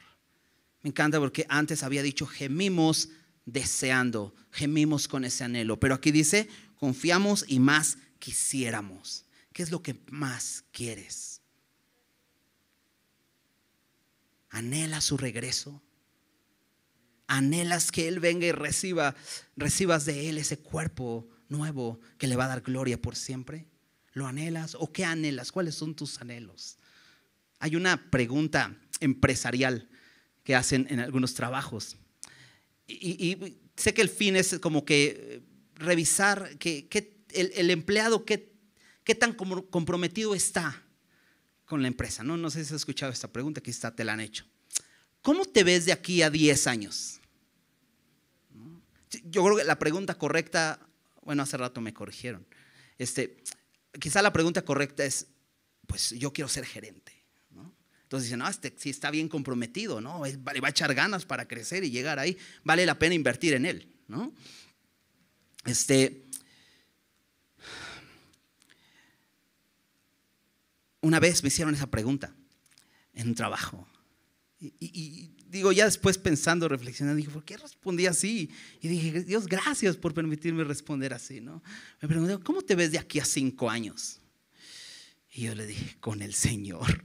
Me encanta porque antes había dicho gemimos deseando, gemimos con ese anhelo. Pero aquí dice, confiamos y más quisiéramos. ¿Qué es lo que más quieres? ¿Anhelas su regreso? ¿Anhelas que Él venga y recibas de Él ese cuerpo nuevo que le va a dar gloria por siempre? ¿Lo anhelas? ¿O qué anhelas? ¿Cuáles son tus anhelos? Hay una pregunta empresarial que hacen en algunos trabajos. Y sé que el fin es como que revisar que el empleado qué tan comprometido está con la empresa. No sé si has escuchado esta pregunta, quizá te la han hecho. ¿Cómo te ves de aquí a 10 años? Yo creo que la pregunta correcta, bueno, hace rato me corrigieron. Quizá la pregunta correcta es, pues yo quiero ser gerente, ¿no? Entonces dicen, no, sí está bien comprometido, ¿no? Le va a echar ganas para crecer y llegar ahí. Vale la pena invertir en él, ¿no? Una vez me hicieron esa pregunta en un trabajo. Y digo, ya después pensando, reflexionando, dije, ¿por qué respondí así? Y dije, Dios, gracias por permitirme responder así, ¿no? Me pregunté, ¿cómo te ves de aquí a 5 años? Y yo le dije, con el Señor.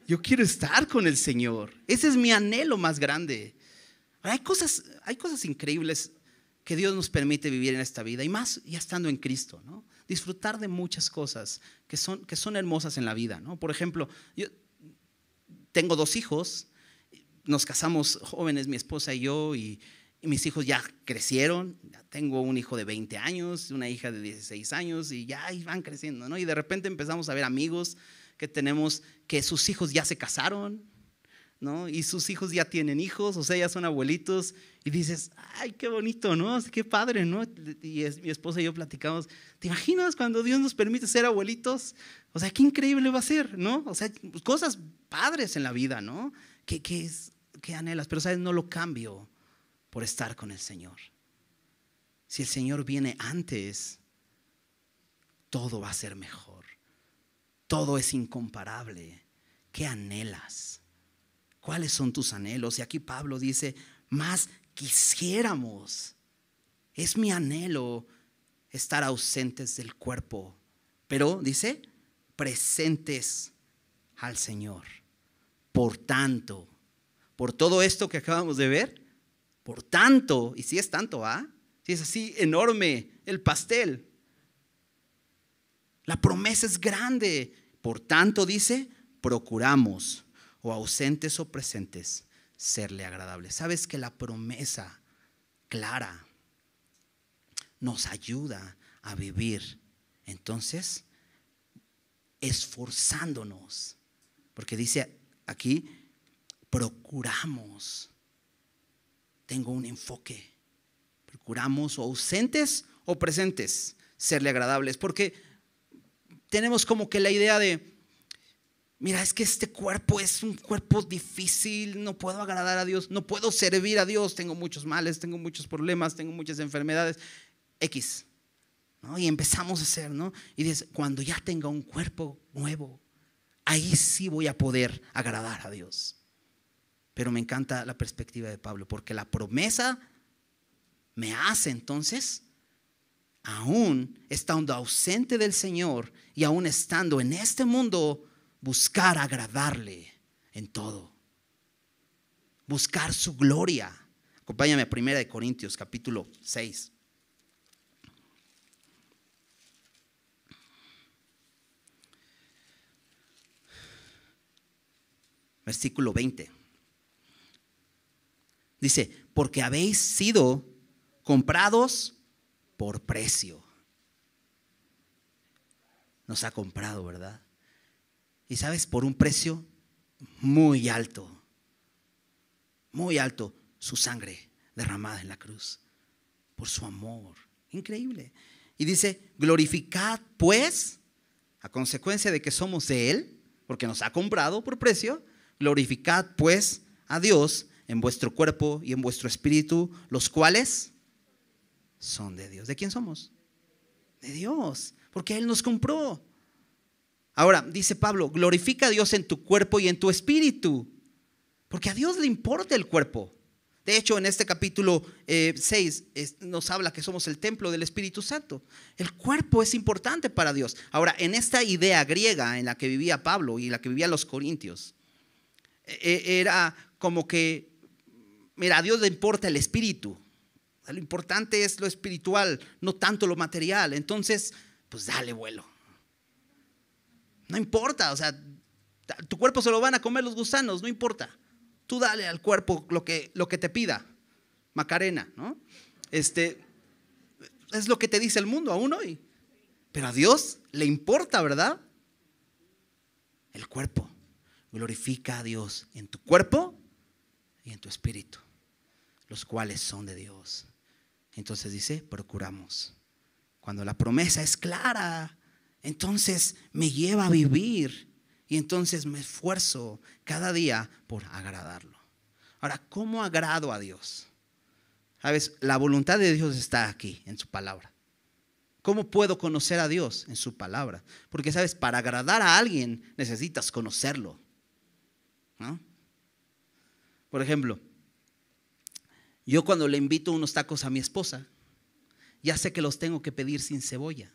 Yo quiero estar con el Señor. Ese es mi anhelo más grande. Hay cosas increíbles que Dios nos permite vivir en esta vida, y más ya estando en Cristo, ¿no? Disfrutar de muchas cosas que son hermosas en la vida, ¿no? Por ejemplo, yo tengo 2 hijos, nos casamos jóvenes, mi esposa y yo, y mis hijos ya crecieron. Ya tengo un hijo de 20 años, una hija de 16 años, y ya van creciendo, ¿no? Y de repente empezamos a ver amigos que tenemos que sus hijos ya se casaron, ¿no? Y sus hijos ya tienen hijos, o sea, ya son abuelitos, y dices, ay, qué bonito, ¿no? Qué padre, ¿no? Y mi esposa y yo platicamos, ¿te imaginas cuando Dios nos permite ser abuelitos? O sea, qué increíble va a ser, ¿no? O sea, cosas padres en la vida, ¿no? ¿Qué anhelas? Pero, ¿sabes? No lo cambio por estar con el Señor. Si el Señor viene antes, todo va a ser mejor. Todo es incomparable. ¿Qué anhelas? ¿Cuáles son tus anhelos? Y aquí Pablo dice, más quisiéramos. Es mi anhelo estar ausentes del cuerpo, pero dice, presentes al Señor. Por tanto, por todo esto que acabamos de ver, por tanto, y si es tanto, si es así enorme el pastel, la promesa es grande. Por tanto, dice, procuramos, o ausentes o presentes, serle agradables. ¿Sabes que la promesa clara nos ayuda a vivir? Entonces, esforzándonos, porque dice aquí, procuramos. Tengo un enfoque. Procuramos, o ausentes o presentes, serle agradables, porque tenemos como que la idea de, mira, es que este cuerpo es un cuerpo difícil, no puedo agradar a Dios, no puedo servir a Dios, tengo muchos males, tengo muchos problemas, tengo muchas enfermedades, X, ¿no? Y empezamos a hacer, ¿no? Y dices, cuando ya tenga un cuerpo nuevo, ahí sí voy a poder agradar a Dios. Pero me encanta la perspectiva de Pablo, porque la promesa me hace entonces, aún estando ausente del Señor y aún estando en este mundo, buscar agradarle en todo. Buscar su gloria. Acompáñame a 1 Corintios capítulo 6. Versículo 20. Dice, porque habéis sido comprados por precio. Nos ha comprado, ¿verdad? Y sabes, por un precio muy alto, su sangre derramada en la cruz, por su amor, increíble. Y dice, glorificad pues, a consecuencia de que somos de Él, porque nos ha comprado por precio, glorificad pues a Dios en vuestro cuerpo y en vuestro espíritu, los cuales son de Dios. ¿De quién somos? De Dios, porque Él nos compró. Ahora, dice Pablo, glorifica a Dios en tu cuerpo y en tu espíritu, porque a Dios le importa el cuerpo. De hecho, en este capítulo 6 nos habla que somos el templo del Espíritu Santo. El cuerpo es importante para Dios. Ahora, en esta idea griega en la que vivía Pablo y la que vivían los corintios, era como que, mira, a Dios le importa el espíritu. O sea, lo importante es lo espiritual, no tanto lo material. Entonces, pues dale vuelo. No importa, o sea, tu cuerpo se lo van a comer los gusanos, no importa. Tú dale al cuerpo lo que te pida. Macarena, ¿no? Es lo que te dice el mundo aún hoy. Pero a Dios le importa, ¿verdad? El cuerpo. Glorifica a Dios en tu cuerpo y en tu espíritu, los cuales son de Dios. Entonces dice, procuramos. Cuando la promesa es clara, entonces me lleva a vivir. Y entonces me esfuerzo cada día por agradarlo. Ahora, ¿cómo agrado a Dios? ¿Sabes? La voluntad de Dios está aquí, en su palabra. ¿Cómo puedo conocer a Dios? En su palabra. Porque, ¿sabes? Para agradar a alguien necesitas conocerlo, ¿no? Por ejemplo, yo cuando le invito unos tacos a mi esposa, ya sé que los tengo que pedir sin cebolla.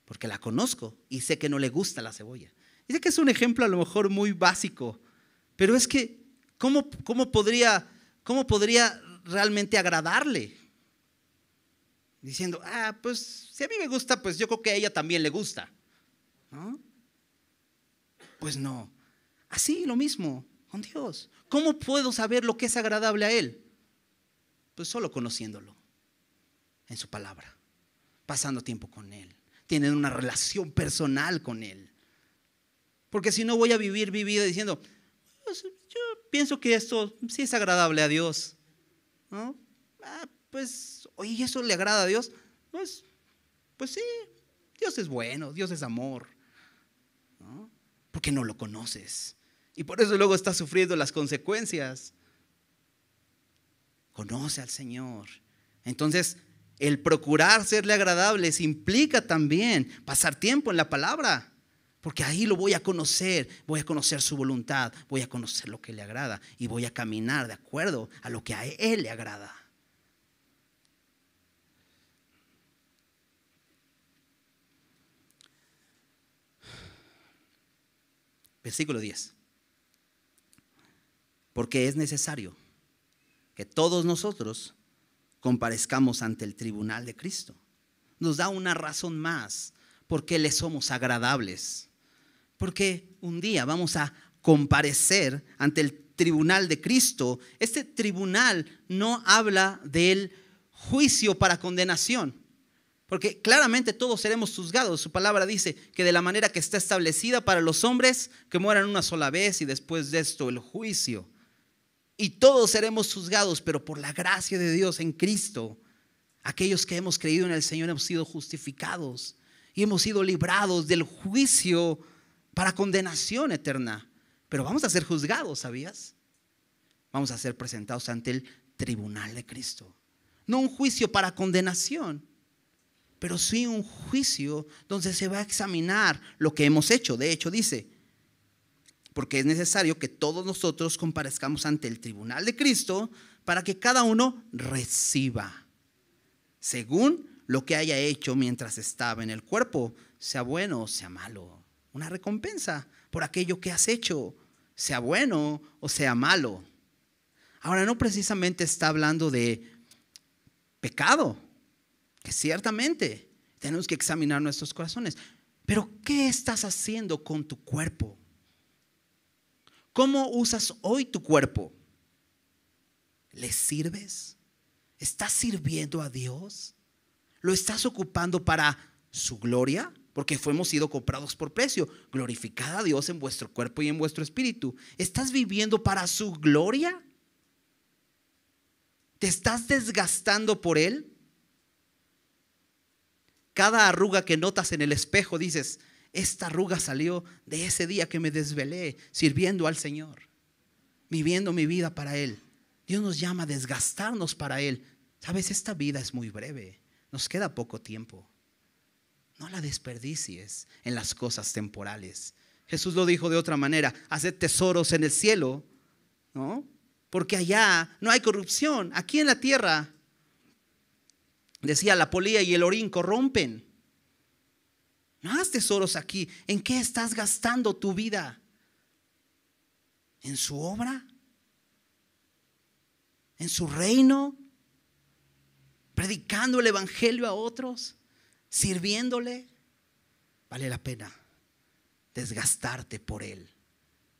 Porque la conozco y sé que no le gusta la cebolla. Y sé que es un ejemplo a lo mejor muy básico, pero es que ¿cómo podría realmente agradarle? Diciendo, pues si a mí me gusta, pues yo creo que a ella también le gusta, ¿no? Pues no. Así lo mismo con Dios. ¿Cómo puedo saber lo que es agradable a Él? Pues solo conociéndolo en su palabra, pasando tiempo con Él, teniendo una relación personal con Él. Porque si no voy a vivir mi vida diciendo, pues yo pienso que esto sí es agradable a Dios, ¿no? Pues, oye, ¿y eso le agrada a Dios? Pues sí, Dios es bueno, Dios es amor, ¿no? Porque no lo conoces. Y por eso luego estás sufriendo las consecuencias. Conoce al Señor. Entonces, el procurar serle agradables implica también pasar tiempo en la palabra. Porque ahí lo voy a conocer su voluntad, voy a conocer lo que le agrada y voy a caminar de acuerdo a lo que a Él le agrada. Versículo 10. Porque es necesario que todos nosotros comparezcamos ante el tribunal de Cristo. Nos da una razón más por qué le somos agradables. Porque un día vamos a comparecer ante el tribunal de Cristo. Este tribunal no habla del juicio para condenación, porque claramente todos seremos juzgados. Su palabra dice que de la manera que está establecida para los hombres, que mueran una sola vez y después de esto el juicio. Y todos seremos juzgados, pero por la gracia de Dios en Cristo, aquellos que hemos creído en el Señor hemos sido justificados y hemos sido librados del juicio para condenación eterna. Pero vamos a ser juzgados, ¿sabías? Vamos a ser presentados ante el tribunal de Cristo. No un juicio para condenación, pero sí un juicio donde se va a examinar lo que hemos hecho. De hecho dice, porque es necesario que todos nosotros comparezcamos ante el tribunal de Cristo para que cada uno reciba según lo que haya hecho mientras estaba en el cuerpo, sea bueno o sea malo. Una recompensa por aquello que has hecho, sea bueno o sea malo. Ahora, no precisamente está hablando de pecado, que ciertamente tenemos que examinar nuestros corazones. Pero ¿qué estás haciendo con tu cuerpo? ¿Cómo usas hoy tu cuerpo? ¿Le sirves? ¿Estás sirviendo a Dios? ¿Lo estás ocupando para su gloria? Porque hemos sido comprados por precio. Glorificad a Dios en vuestro cuerpo y en vuestro espíritu. ¿Estás viviendo para su gloria? ¿Te estás desgastando por Él? Cada arruga que notas en el espejo dices, esta arruga salió de ese día que me desvelé sirviendo al Señor, viviendo mi vida para Él. Dios nos llama a desgastarnos para Él. Sabes, esta vida es muy breve, nos queda poco tiempo. No la desperdicies en las cosas temporales. Jesús lo dijo de otra manera, haced tesoros en el cielo, ¿no? porque allá no hay corrupción. Aquí en la tierra, decía, la polilla y el orín corrompen. No hagas tesoros aquí. ¿En qué estás gastando tu vida? ¿En su obra? ¿En su reino? ¿Predicando el evangelio a otros? ¿Sirviéndole? Vale la pena desgastarte por él.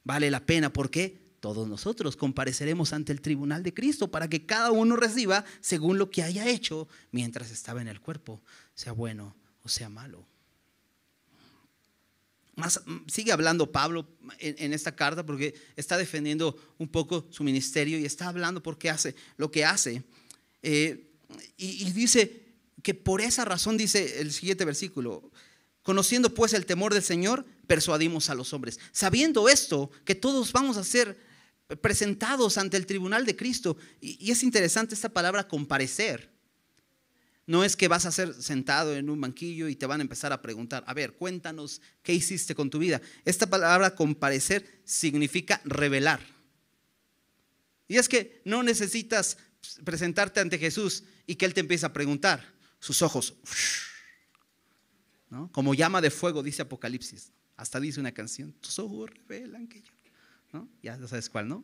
Vale la pena porque todos nosotros compareceremos ante el tribunal de Cristo para que cada uno reciba según lo que haya hecho mientras estaba en el cuerpo, sea bueno o sea malo. Sigue hablando Pablo en esta carta porque está defendiendo un poco su ministerio y está hablando por qué hace lo que hace. Y dice que por esa razón, dice el siguiente versículo, conociendo pues el temor del Señor, persuadimos a los hombres. Sabiendo esto, que todos vamos a ser presentados ante el tribunal de Cristo. Y es interesante esta palabra comparecer. No es que vas a ser sentado en un banquillo y te van a empezar a preguntar, a ver, cuéntanos qué hiciste con tu vida. Esta palabra comparecer significa revelar. Y es que no necesitas presentarte ante Jesús y que Él te empiece a preguntar. Sus ojos, ¿no? Como llama de fuego, dice Apocalipsis. Hasta dice una canción, tus ojos revelan que yo, ¿no? Ya sabes cuál, ¿no?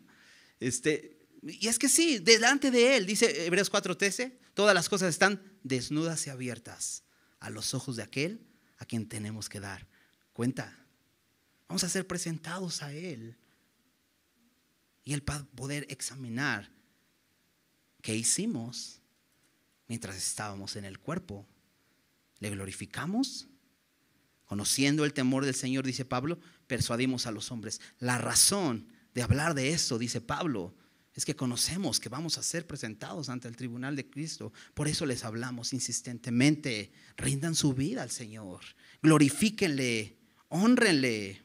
Y es que sí, delante de Él, dice Hebreos 4:13, todas las cosas están desnudas y abiertas a los ojos de aquel a quien tenemos que dar cuenta. Vamos a ser presentados a Él y Él va a poder examinar qué hicimos mientras estábamos en el cuerpo. ¿Le glorificamos? Conociendo el temor del Señor, dice Pablo, persuadimos a los hombres. La razón de hablar de esto, dice Pablo, es que conocemos que vamos a ser presentados ante el tribunal de Cristo. Por eso les hablamos insistentemente. Rindan su vida al Señor. Glorifíquenle, hónrenle.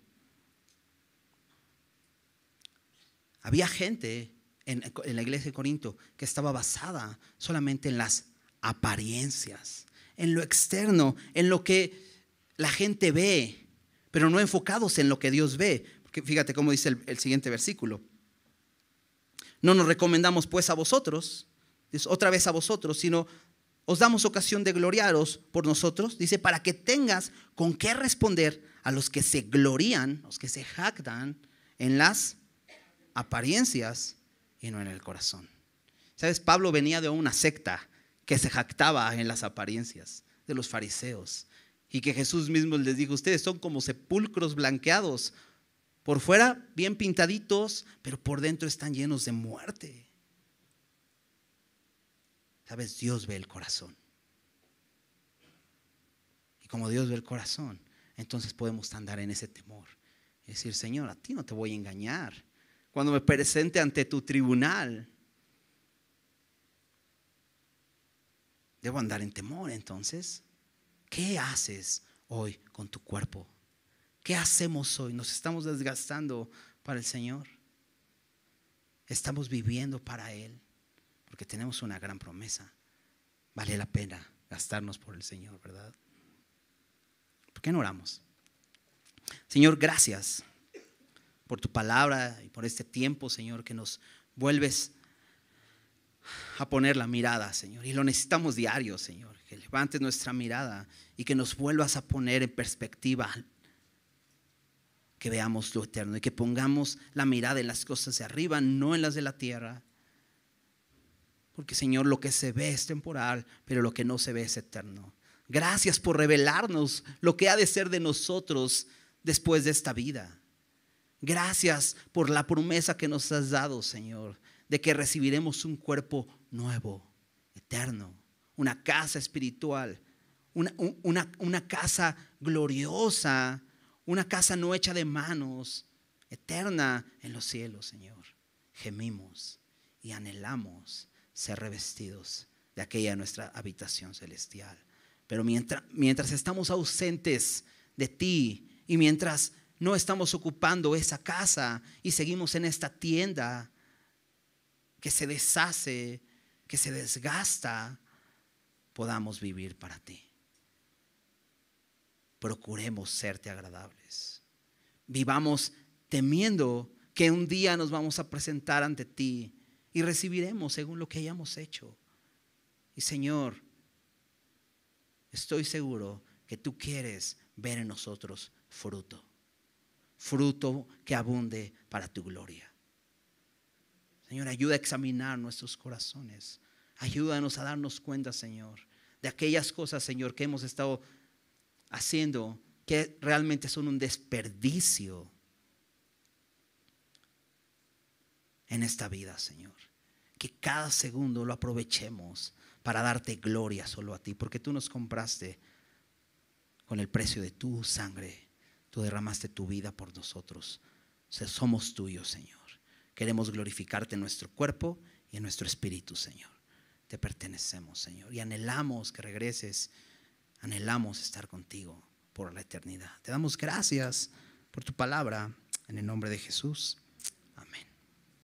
Había gente en la iglesia de Corinto que estaba basada solamente en las apariencias, en lo externo, en lo que la gente ve, pero no enfocados en lo que Dios ve. Porque fíjate cómo dice el siguiente versículo. No nos recomendamos pues a vosotros, otra vez a vosotros, sino os damos ocasión de gloriaros por nosotros, dice, para que tengas con qué responder a los que se glorían, los que se jactan en las apariencias y no en el corazón. ¿Sabes? Pablo venía de una secta que se jactaba en las apariencias, de los fariseos, y que Jesús mismo les dijo, ustedes son como sepulcros blanqueados, por fuera bien pintaditos, pero por dentro están llenos de muerte. ¿Sabes? Dios ve el corazón. Y como Dios ve el corazón, entonces podemos andar en ese temor. Y decir, Señor, a ti no te voy a engañar. Cuando me presente ante tu tribunal, debo andar en temor. Entonces, ¿qué haces hoy con tu cuerpo? ¿Qué hacemos hoy? ¿Nos estamos desgastando para el Señor? ¿Estamos viviendo para Él? Porque tenemos una gran promesa. Vale la pena gastarnos por el Señor, ¿verdad? ¿Por qué no oramos? Señor, gracias por tu palabra y por este tiempo, Señor, que nos vuelves a poner la mirada, Señor. Y lo necesitamos diario, Señor. Que levantes nuestra mirada y que nos vuelvas a poner en perspectiva. Que veamos lo eterno y que pongamos la mirada en las cosas de arriba, no en las de la tierra. Porque, Señor, lo que se ve es temporal, pero lo que no se ve es eterno. Gracias por revelarnos lo que ha de ser de nosotros después de esta vida. Gracias por la promesa que nos has dado, Señor, de que recibiremos un cuerpo nuevo, eterno, una casa espiritual, una casa gloriosa, una casa no hecha de manos, eterna en los cielos, Señor. Gemimos y anhelamos ser revestidos de aquella nuestra habitación celestial. Pero mientras estamos ausentes de ti y mientras no estamos ocupando esa casa y seguimos en esta tienda que se deshace, que se desgasta, podamos vivir para ti. Procuremos serte agradables. Vivamos temiendo que un día nos vamos a presentar ante ti y recibiremos según lo que hayamos hecho. Y Señor, estoy seguro que tú quieres ver en nosotros fruto que abunde para tu gloria. Señor, ayuda a examinar nuestros corazones. Ayúdanos a darnos cuenta, Señor, de aquellas cosas, Señor, que hemos estado haciendo que realmente son un desperdicio en esta vida, Señor. Que cada segundo lo aprovechemos para darte gloria solo a ti, porque tú nos compraste con el precio de tu sangre. Tú derramaste tu vida por nosotros. O sea, somos tuyos, Señor. Queremos glorificarte en nuestro cuerpo y en nuestro espíritu, Señor. Te pertenecemos, Señor, y anhelamos que regreses. Anhelamos estar contigo por la eternidad. Te damos gracias por tu palabra en el nombre de Jesús. Amén.